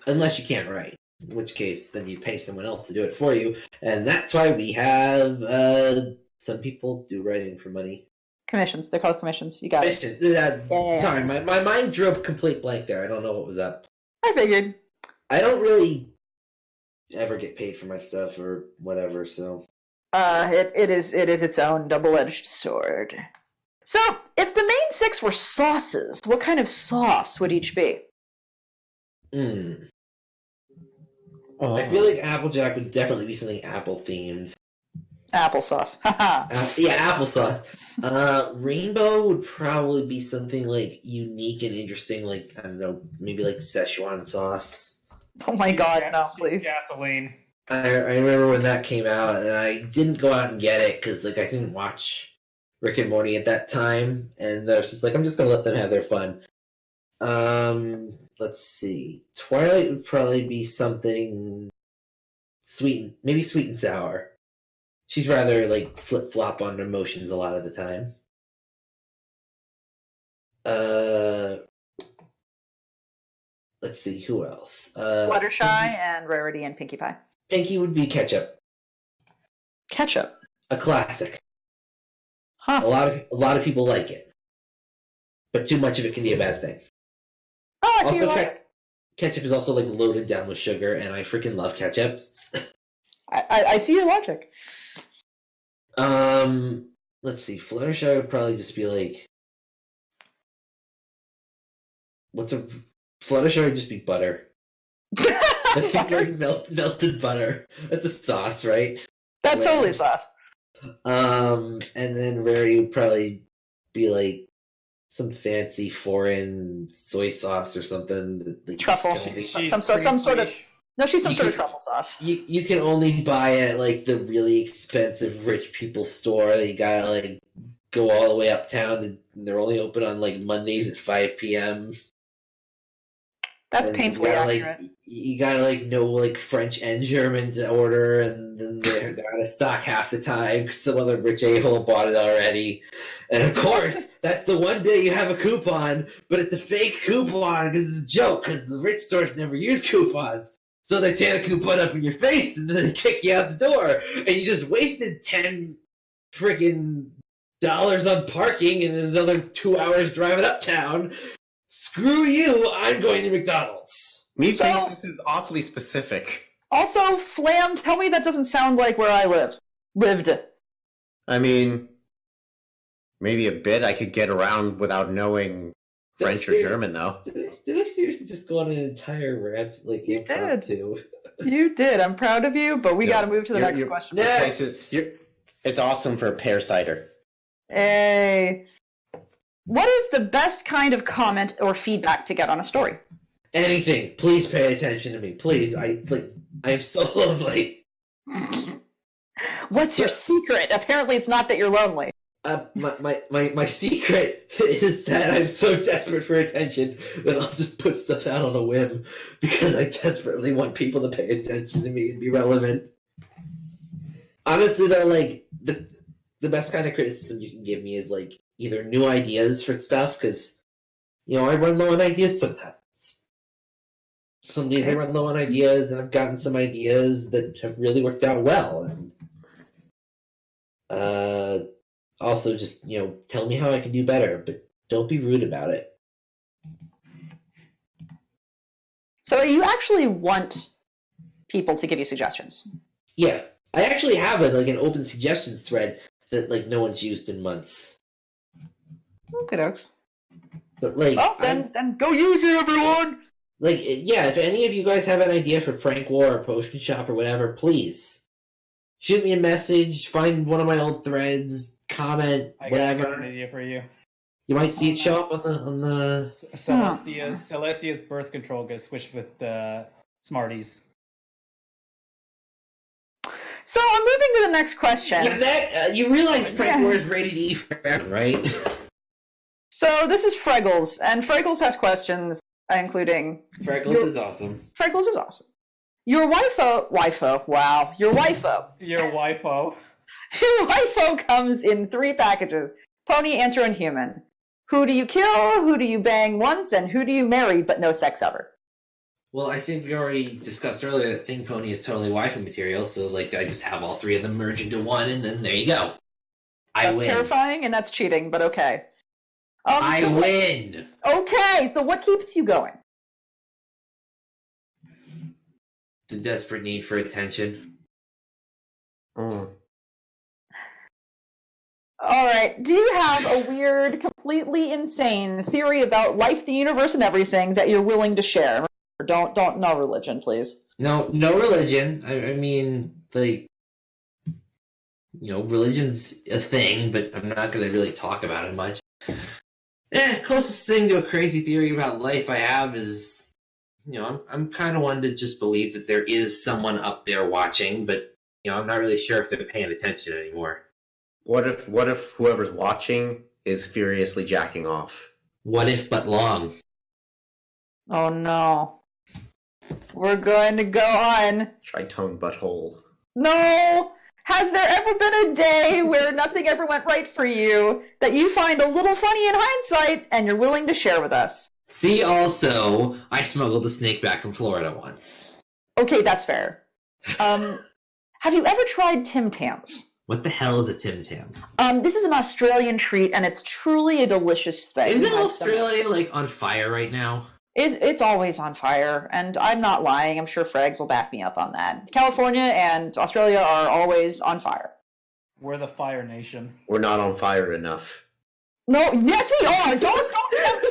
Unless you can't write, in which case then you pay someone else to do it for you, and that's why we have some people do writing for money. Commissions. They're called commissions. You got it. Yeah. Sorry, my mind drew a complete blank there. I don't know what was up. I figured. I don't really ever get paid for my stuff or whatever, so... It is its own double-edged sword. So, if the main six were sauces, what kind of sauce would each be? Oh. I feel like Applejack would definitely be something apple-themed. Applesauce. Haha. Yeah, applesauce. Rainbow would probably be something, like, unique and interesting, like, I don't know, maybe like Szechuan sauce. Oh my god, no, please. Gasoline. I remember when that came out, and I didn't go out and get it, because, like, I didn't watch Rick and Morty at that time, and I was just like, I'm just gonna let them have their fun. Let's see. Twilight would probably be something sweet, maybe sweet and sour. She's rather, like, flip-flop on emotions a lot of the time. Let's see, who else? Fluttershy and Rarity and Pinkie Pie. Pinky would be ketchup. Ketchup. A classic. Huh. A lot of people like it. But too much of it can be a bad thing. Oh, I see Also, your logic. ketchup is also, like, loaded down with sugar, and I freaking love ketchup. I see your logic. Let's see. Fluttershy would probably just be like, what's a Fluttershy would just be butter. Like melted butter. That's a sauce, right? That's totally sauce. And then Rary would probably be like some fancy foreign soy sauce or something. Like, truffle. Some sort of. No, she's some sort of truffle sauce. You can only buy at like the really expensive rich people store. You gotta like go all the way uptown, and they're only open on like Mondays at 5 p.m. That's painfully accurate. You gotta like know like French and German to order, and then they're out of stock half the time because some other rich a-hole bought it already. And of course, that's the one day you have a coupon, but it's a fake coupon because it's a joke because the rich stores never use coupons. So they tear the coupon up in your face and then they kick you out the door, and you just wasted $10 friggin' on parking and another 2 hours driving uptown. Screw you, I'm going to McDonald's. Thinks this is awfully specific. Also, Flam, tell me that doesn't sound like where I lived. I mean, maybe a bit. I could get around without knowing French or German, though. Did I seriously just go on an entire rant? Like, you did. You did. I'm proud of you, but we got to move to the next question. It's awesome for a pear cider. Hey. What is the best kind of comment or feedback to get on a story? Anything. Please pay attention to me. Please. I am so lonely. What's your secret? Apparently it's not that you're lonely. My secret is that I'm so desperate for attention that I'll just put stuff out on a whim because I desperately want people to pay attention to me and be relevant. Honestly, though, like, the best kind of criticism you can give me is, like, either new ideas for stuff, because, you know, I run low on ideas sometimes. Some days I run low on ideas, and I've gotten some ideas that have really worked out well. And also just, you know, tell me how I can do better, but don't be rude about it. So you actually want people to give you suggestions? Yeah. I actually have an open suggestions thread that, like, no one's used in months. Okay, dokes. But, like... Well, then go use it, everyone! Like, yeah, if any of you guys have an idea for Prank War or Potion Shop or whatever, please shoot me a message, find one of my old threads, comment, whatever. I got an idea for you. You might see it show up on the... Celestia's birth control gets switched with Smarties. So I'm moving to the next question. Yeah, you realize Prank War is rated E for everyone, right? So this is Freggles, and Freggles has questions, including... Freggles is awesome. Freggles is awesome. Your wifo comes in 3 packages: pony, answer, and human. Who do you kill, who do you bang once, and who do you marry but no sex ever? Well, I think we already discussed earlier that Thing Pony is totally waifu material, so like I just have all 3 of them merge into one, and then there you go. I win. That's terrifying, and that's cheating, but okay. I win! Okay, so what keeps you going? The desperate need for attention. Alright, do you have a weird, completely insane theory about life, the universe, and everything that you're willing to share? Don't, no religion, please. No religion. I mean, like, you know, religion's a thing, but I'm not going to really talk about it much. Closest thing to a crazy theory about life I have is, you know, I'm kind of one to just believe that there is someone up there watching, but, you know, I'm not really sure if they're paying attention anymore. What if whoever's watching is furiously jacking off? What if but long? Oh no. We're going to go on. Tritone butthole. No! Has there ever been a day where nothing ever went right for you that you find a little funny in hindsight and you're willing to share with us? See, also, I smuggled a snake back from Florida once. Okay, that's fair. Have you ever tried Tim Tams? What the hell is a Tim Tam? This is an Australian treat, and it's truly a delicious thing. Isn't Australia, like, on fire right now? It's always on fire, and I'm not lying. I'm sure Frags will back me up on that. California and Australia are always on fire. We're the fire nation. We're not on fire enough. No, yes, we are. Don't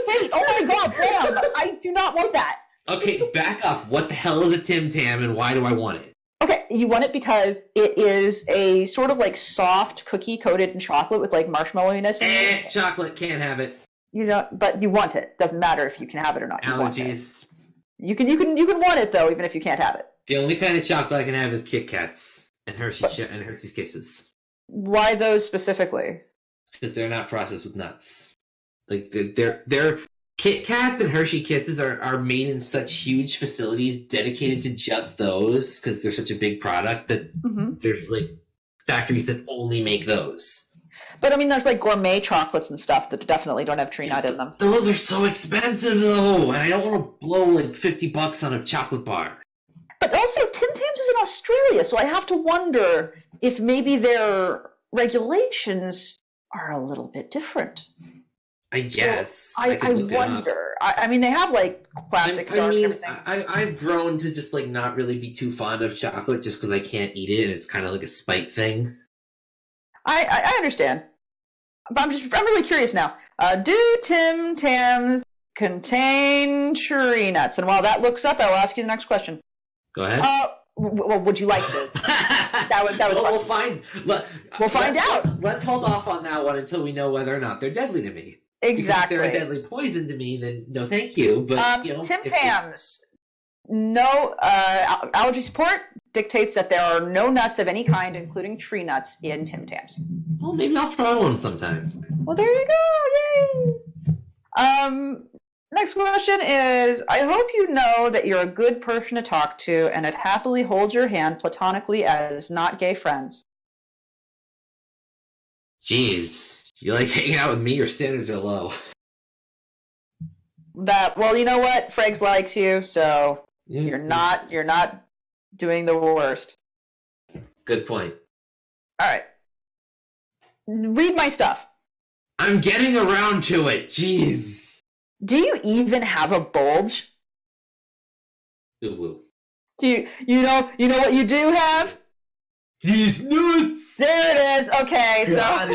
hate. Oh my God, Bram! I do not want that. Okay, back up. What the hell is a Tim Tam, and why do I want it? Okay, you want it because it is a sort of like soft cookie coated in chocolate with like marshmallowiness in it. Chocolate, can't have it. You don't, but you want it. Doesn't matter if you can have it or not. You want it. Allergies. You can want it though, even if you can't have it. The only kind of chocolate I can have is Kit Kats and Hershey's Kisses. Why those specifically? Because they're not processed with nuts. Like they're Kit Kats and Hershey Kisses are made in such huge facilities dedicated to just those because they're such a big product that there's like factories that only make those. But I mean, there's like gourmet chocolates and stuff that definitely don't have tree nut in them. Those are so expensive though, and I don't want to blow like $50 on a chocolate bar. But also, Tim Tams is in Australia, so I have to wonder if maybe their regulations are a little bit different. I guess. So I wonder. I mean, they have like classic dark and everything. I've grown to just like not really be too fond of chocolate just because I can't eat it, and it's kind of like a spite thing. I understand, but I'm really curious now. Do Tim Tams contain tree nuts? And while that looks up, I'll ask you the next question. Go ahead. Well, would you like to? that was. We'll find. We'll find out. Let's hold off on that one until we know whether or not they're deadly to me. Exactly. If they're a deadly poison to me, then no, thank you. But Tim Tams, no allergy support dictates that there are no nuts of any kind, including tree nuts, in Tim Tams. Well, maybe I'll try one sometime. Well, there you go! Yay! Next question is: I hope you know that you're a good person to talk to, and I'd happily hold your hand platonically as not gay friends. Jeez. You like hanging out with me? Your standards are low. Well, you know what? Freg's likes you, so you're not doing the worst. Good point. All right. Read my stuff. I'm getting around to it. Jeez. Do you even have a bulge? Ooh. Do you know what you do have? These nuts. There it is. Okay, God,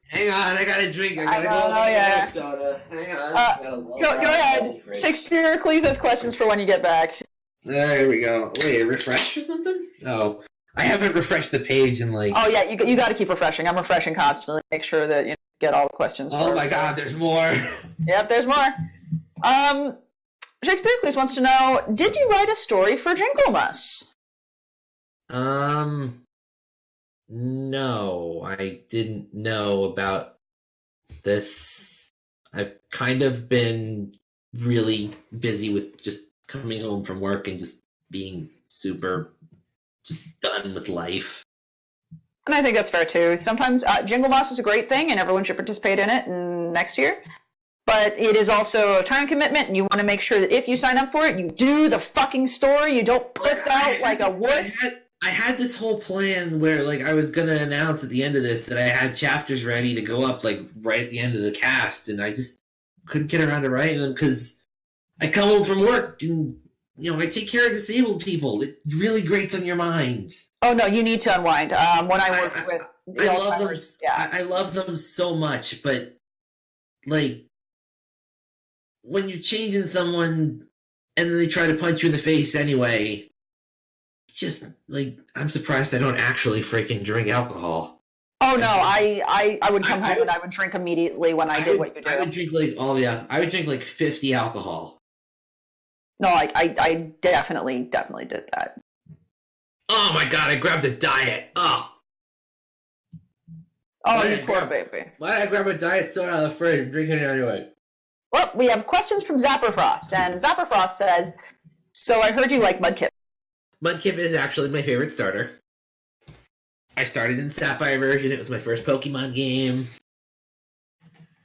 Hang on, I gotta drink. I gotta go soda. Hang on. Go ahead. Shakespeare, please ask questions for when you get back. There we go. Wait, refresh or something? Oh, I haven't refreshed the page in like. Oh yeah, you got to keep refreshing. I'm refreshing constantly. Make sure that you get all the questions. Oh my God, there's more. Yep, there's more. Shakespeare, please wants to know: did you write a story for Jinglemas? No, I didn't know about this. I've kind of been really busy with just coming home from work and just being super just done with life. And I think that's fair too. Sometimes Jinglemas is a great thing and everyone should participate in it next year. But it is also a time commitment, and you want to make sure that if you sign up for it, you do the fucking story. You don't puss out like a wuss. I had this whole plan where, like, I was gonna announce at the end of this that I had chapters ready to go up, like, right at the end of the cast, and I just couldn't get around to writing them because I come home from work and, I take care of disabled people. It really grates on your mind. Oh no, you need to unwind. When I work with the Alzheimer's, I love them so much, but like when you're changing someone and then they try to punch you in the face anyway. Just like I'm surprised I don't actually freaking drink alcohol. Oh no, I would come home and I would drink immediately when I did what you do. I would drink I would drink like 50 alcohol. No, I definitely did that. Oh my God, I grabbed a diet. Oh, you poor baby. Why did I grab a diet soda out of the fridge and drink it anyway? Well, we have questions from Zapperfrost, and Zapperfrost says, so I heard you like Mudkip. Mudkip is actually my favorite starter. I started in Sapphire version. It was my first Pokemon game.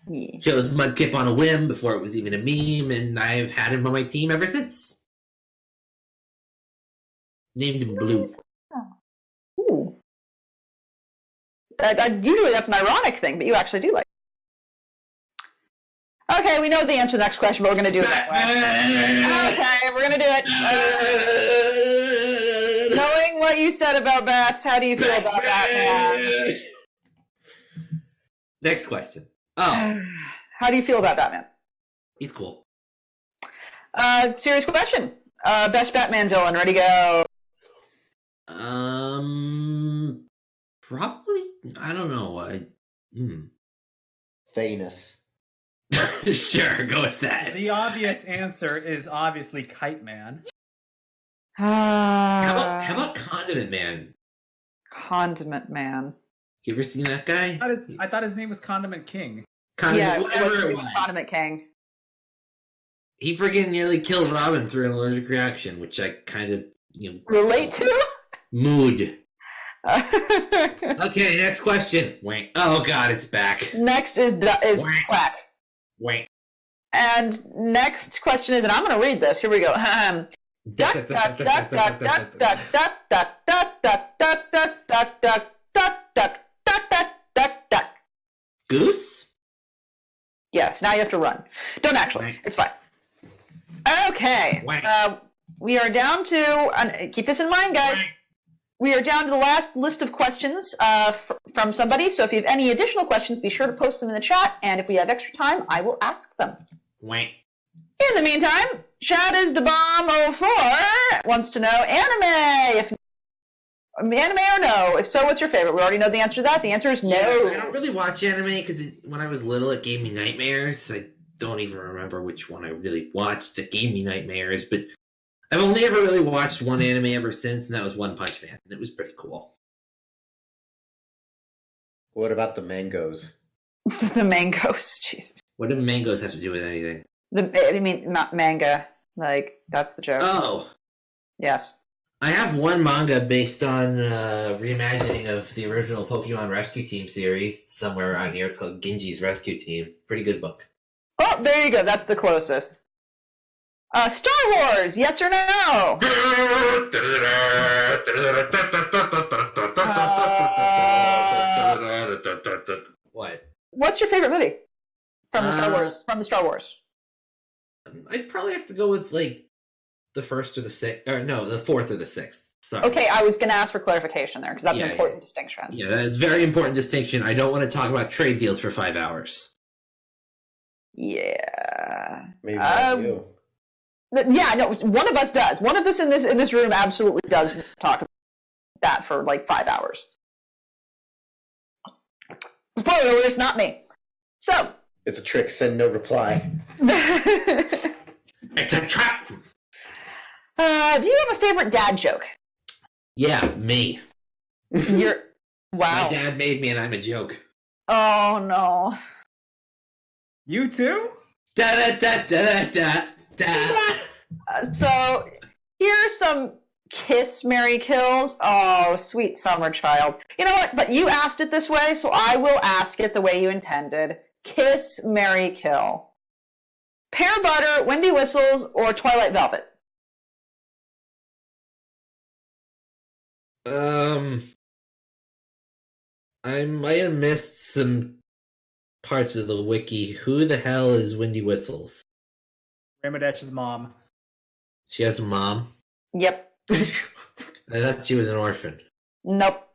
Yeah. Chose Mudkip on a whim before it was even a meme, and I've had him on my team ever since. Named him Blue. Ooh. Usually that's an ironic thing, but you actually do like it. Okay, we know the answer to the next question, but we're going to do it that way. Okay, we're going to do it. Knowing what you said about bats, how do you feel about that, man? Next question. Oh, How do you feel about Batman? he's cool. Serious question. Best Batman villain. Ready, go. Probably. I don't know. Thanos. Sure, go with that. The obvious answer is obviously Kite Man. How about Condiment Man? Condiment Man. You ever seen that guy? I thought his name was Condiment King. Whatever it was. Condiment King. He friggin' nearly killed Robin through an allergic reaction, which I kind of relate to. Mood. Okay, next question. Wait. Oh God, it's back. Next is Quack. Wait. And next question is, and I'm going to read this. Here we go. Duck, duck, duck, duck, duck, duck, duck, duck, duck, duck, duck, duck, duck, duck, duck, duck, duck, duck, duck. Goose? Yes, now you have to run. Don't actually. It's fine. Okay. We are down to, keep this in mind, guys. We are down to the last list of questions from somebody. So if you have any additional questions, be sure to post them in the chat. And if we have extra time, I will ask them. Wait. In the meantime, Chad is the bomb04 wants to know anime. Anime or no? If so, what's your favorite? We already know the answer to that. The answer is no. Yeah, I don't really watch anime because when I was little, it gave me nightmares. I don't even remember which one I really watched that gave me nightmares, but I've only ever really watched one anime ever since, and that was One Punch Man, and it was pretty cool. What about the mangoes? The mangoes, Jesus. What do mangoes have to do with anything? Not manga. Like, that's the joke. Oh. Yes. I have one manga based on reimagining of the original Pokemon Rescue Team series somewhere around here. It's called Genji's Rescue Team. Pretty good book. Oh, there you go. That's the closest. Star Wars, yes or no? What? What's your favorite movie from the Star Wars? From the Star Wars? I'd probably have to go with like the first or the sixth, or no, the fourth or the sixth. Sorry. Okay, I was going to ask for clarification there because that's an important distinction. Yeah, that is a very important distinction. I don't want to talk about trade deals for 5 hours. Yeah. Maybe not you. Yeah, no, one of us does. One of us in this room absolutely does talk about that for like 5 hours. Spoiler alert, it's not me. So. It's a trick, send no reply. It's a trap! Do you have a favorite dad joke? Yeah, me. Wow. My dad made me and I'm a joke. Oh, no. You too? Da da da da da da. So, here's some kiss, marry, kills. Oh, sweet summer child. You know what? But you asked it this way, so I will ask it the way you intended. Kiss, marry, kill. Pear butter, windy whistles, or Twilight Velvet? I might have missed some parts of the wiki. Who the hell is Windy Whistles? Ramadesh's mom. She has a mom? Yep. I thought she was an orphan. Nope.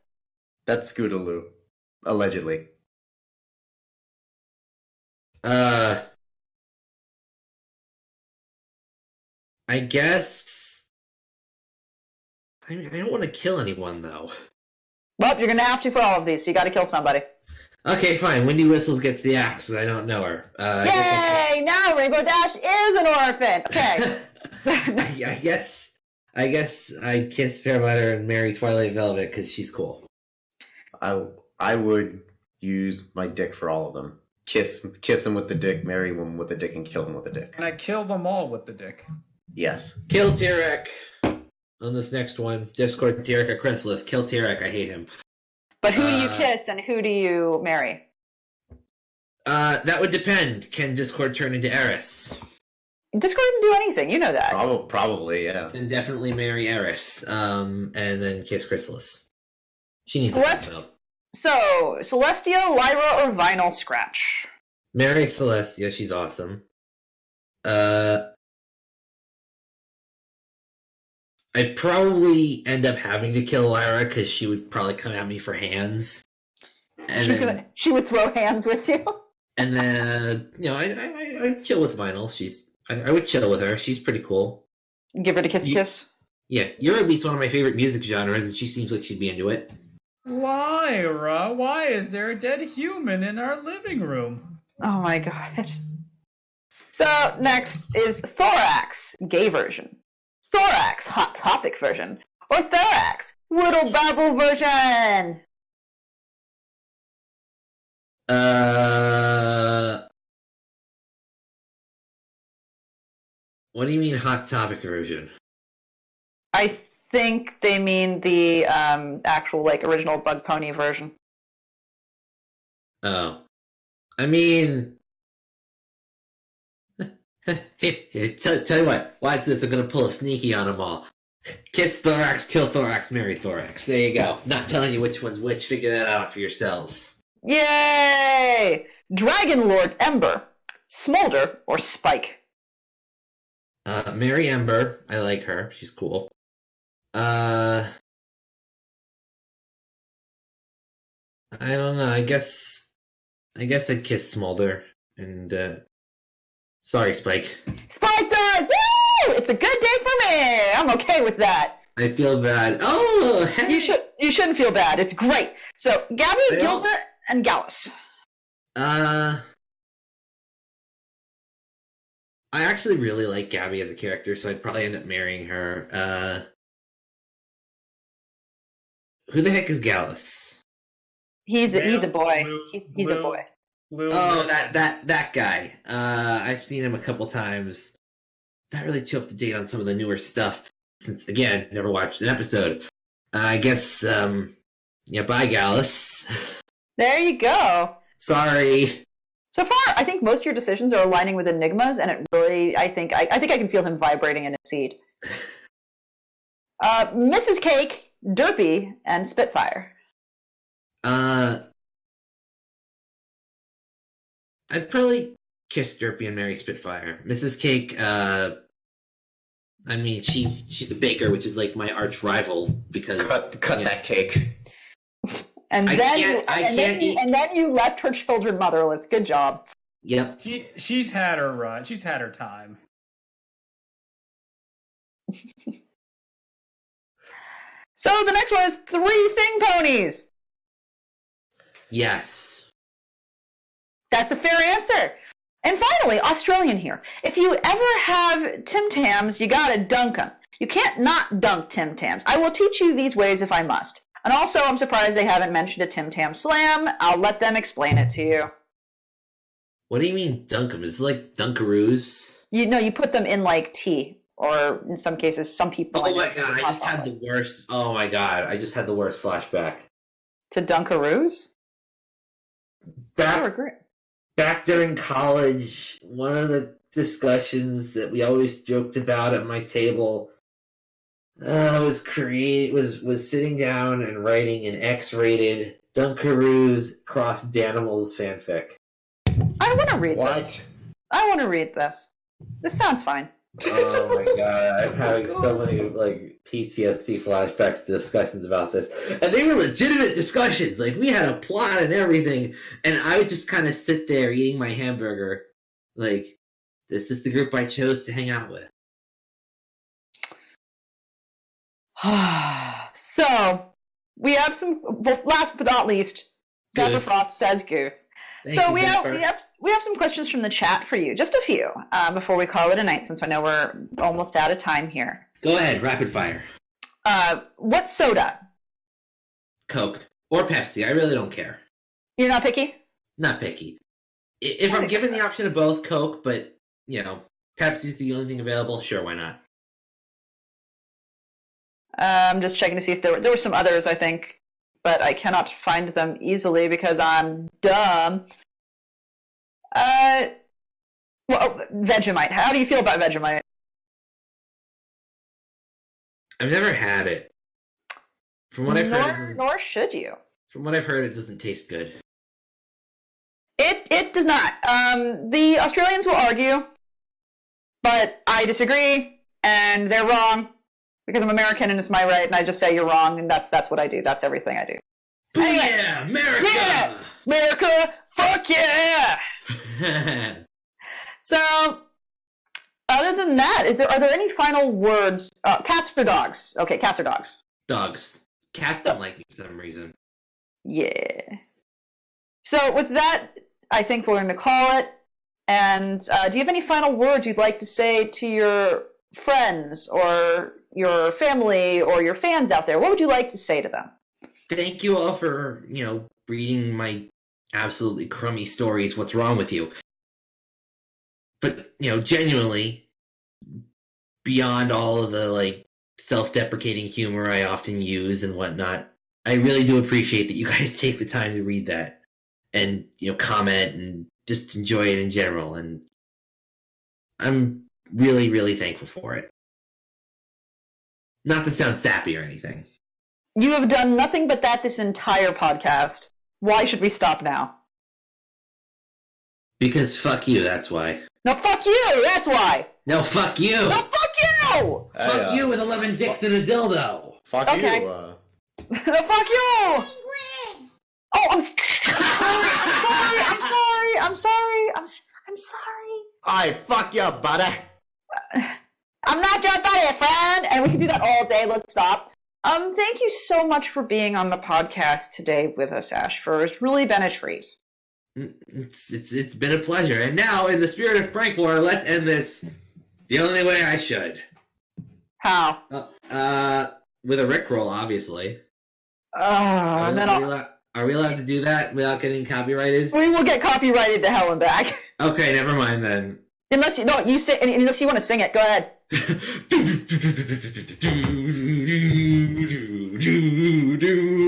That's Scootaloo. Allegedly. I guess... I don't want to kill anyone, though. Well, you're going to have to for all of these, so you got to kill somebody. Okay, fine. Windy Whistles gets the axe, because I don't know her. Yay! Now Rainbow Dash is an orphan! Okay. I guess I'd kiss Fair Butter and marry Twilight Velvet, because she's cool. I would use my dick for all of them. Kiss him with the dick, marry him with the dick, and kill him with the dick. Can I kill them all with the dick? Yes. Kill Tyrek on this next one. Discord Tyrek or Chrysalis. Kill Tyrek. I hate him. But who do you kiss and who do you marry? That would depend. Can Discord turn into Eris? Discord can do anything. You know that. Probably, yeah. Then definitely marry Eris. And then kiss Chrysalis. She needs to So, Celestia, Lyra, or Vinyl Scratch? Marry Celestia. She's awesome. I'd probably end up having to kill Lyra because she would probably come at me for hands. And she would throw hands with you. And then, I chill with Vinyl. I would chill with her. She's pretty cool. Give her a kiss. Yeah, Eurobeat's one of my favorite music genres, and she seems like she'd be into it. Lyra, why is there a dead human in our living room? Oh my god. So next is Thorax, gay version. Thorax, hot topic version. Or Thorax, Whittle Babble version. What do you mean hot topic version? I think they mean the actual original Bug Pony version. Oh. I mean... Here, tell you what, watch this, I'm gonna pull a sneaky on them all. Kiss Thorax, kill Thorax, marry Thorax. There you go. Not telling you which one's which, figure that out for yourselves. Yay! Dragon Lord Ember, Smolder, or Spike? Mary Ember, I like her. She's cool. I don't know. I guess I'd kiss Smolder and sorry, Spike. Spike does! Woo! It's a good day for me. I'm okay with that. I feel bad. Oh, hey. You shouldn't feel bad. It's great. So Gabby, Gilda, and Gallus. I actually really like Gabby as a character, so I'd probably end up marrying her. Who the heck is Gallus? He's a boy. He's a boy. Oh, that guy. I've seen him a couple times. Not really too up to date on some of the newer stuff since, again, never watched an episode. I guess, bye, Gallus. There you go. Sorry. So far, I think most of your decisions are aligning with Enigma's, and it really, I think I can feel him vibrating in his seat. Mrs. Cake, Derpy, and Spitfire. I'd probably kiss Derpy and marry Spitfire. Mrs. Cake, she's a baker, which is like my arch rival because cut that cake. And then you left her children motherless. Good job. Yep. She's had her run. She's had her time. So the next one is 3 Thing Ponies. Yes. That's a fair answer. And finally, Australian here. If you ever have Tim Tams, you gotta dunk them. You can't not dunk Tim Tams. I will teach you these ways if I must. And also, I'm surprised they haven't mentioned a Tim Tam Slam. I'll let them explain it to you. What do you mean dunk them? Is it like Dunkaroos? You put them in tea, or in some cases, some people. Oh my god! I just had the worst. Oh my god! I just had the worst flashback. To Dunkaroos? Back during college, one of the discussions that we always joked about at my table was sitting down and writing an X-rated Dunkaroos cross Danimals fanfic. I want to read What? this. I want to read this. This sounds fine. Oh my god, I'm having so many PTSD flashbacks to discussions about this. And they were legitimate discussions. We had a plot and everything, and I would just kind of sit there eating my hamburger. This is the group I chose to hang out with. So, we have last but not least, Zephyr Frost says Goose. We have some questions from the chat for you, just a few, before we call it a night, since I know we're almost out of time here. Go ahead, rapid fire. What soda? Coke or Pepsi. I really don't care. You're not picky? Not picky. If I'm given the option of both, Coke, but Pepsi's the only thing available. Sure, why not? I'm just checking to see if there were some others, I think. But I cannot find them easily because I'm dumb. Vegemite. How do you feel about Vegemite? I've never had it. From what I've heard, nor should you. From what I've heard, it doesn't taste good. It does not. The Australians will argue, but I disagree, and they're wrong. Because I'm American and it's my right, and I just say you're wrong, and that's what I do. That's everything I do. Anyway, yeah, America! Yeah! America! Fuck yeah! So, other than that, are there any final words? Cats for dogs. Okay, cats or dogs? Dogs. Cats don't like me for some reason. Yeah. So with that, I think we're going to call it. And do you have any final words you'd like to say to your friends or your family or your fans out there? What would you like to say to them? Thank you all for, reading my absolutely crummy stories. What's wrong with you? But, genuinely, beyond all of the, self-deprecating humor I often use and whatnot, I really do appreciate that you guys take the time to read that and, comment and just enjoy it in general. And I'm really, really thankful for it. Not to sound sappy or anything. You have done nothing but that this entire podcast. Why should we stop now? Because fuck you, that's why. No, fuck you, that's why. No, fuck you. No, fuck you. Fuck you with 11 dicks and a dildo. Fuck Okay. you. No, fuck you. Oh, I'm sorry. I fuck you, buddy. I'm not your buddy, friend. And we can do that all day. Let's stop. Thank you so much for being on the podcast today with us, Ashfur. It's really been a treat. It's been a pleasure. And now, in the spirit of prank war, let's end this the only way I should. How? With a Rickroll, obviously. And then Are we allowed to do that without getting copyrighted? we will get copyrighted to hell and back. Okay, never mind then. Unless you want to sing it. Go ahead.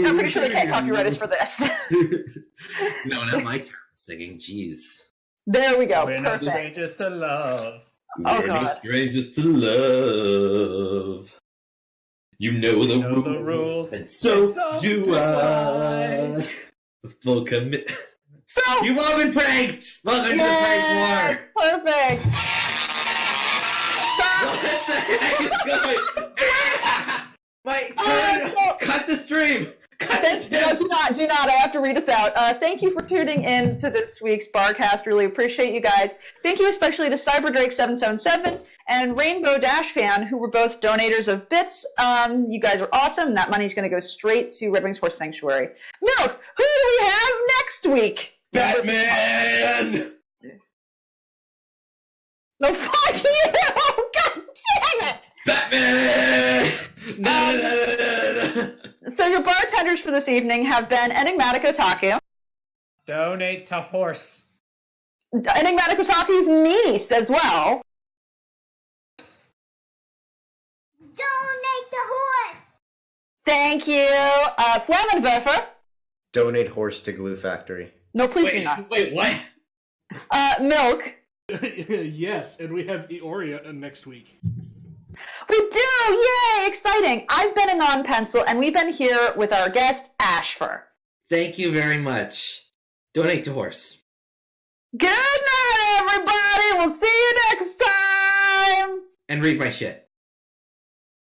I'm pretty sure they can't copyright us for this. No, not my turn singing. Jeez. There we go. We're not Perfect. strangers to love. Oh, We're no God. strangers to love. You know the rules, and so do I. Full commit. So You've all been pranked. Welcome to the prank war. Perfect. What the heck is going? My turn. Cut the stream. Do not. I have to read us out. Thank you for tuning in to this week's Barcast. Really appreciate you guys. Thank you especially to CyberDrake777 and Rainbow Dash Fan, who were both donators of bits. You guys are awesome. That money's going to go straight to Red Wings Force Sanctuary. Milk, who do we have next week? Batman. No, fuck you! God damn it! Batman. So your bartenders for this evening have been Enigmatic Otaku, Donate to horse. Enigmatic Otaku's niece as well. Donate the horse. Thank you. Flammenwerfer. Donate horse to glue factory. No, please do not. Wait, what? Milk. Yes, and we have Eoria next week. We do! Yay! Exciting! I've been a non-pencil, and we've been here with our guest, Ashfur. Thank you very much. Donate to horse. Good night, everybody! We'll see you next time! And read my shit.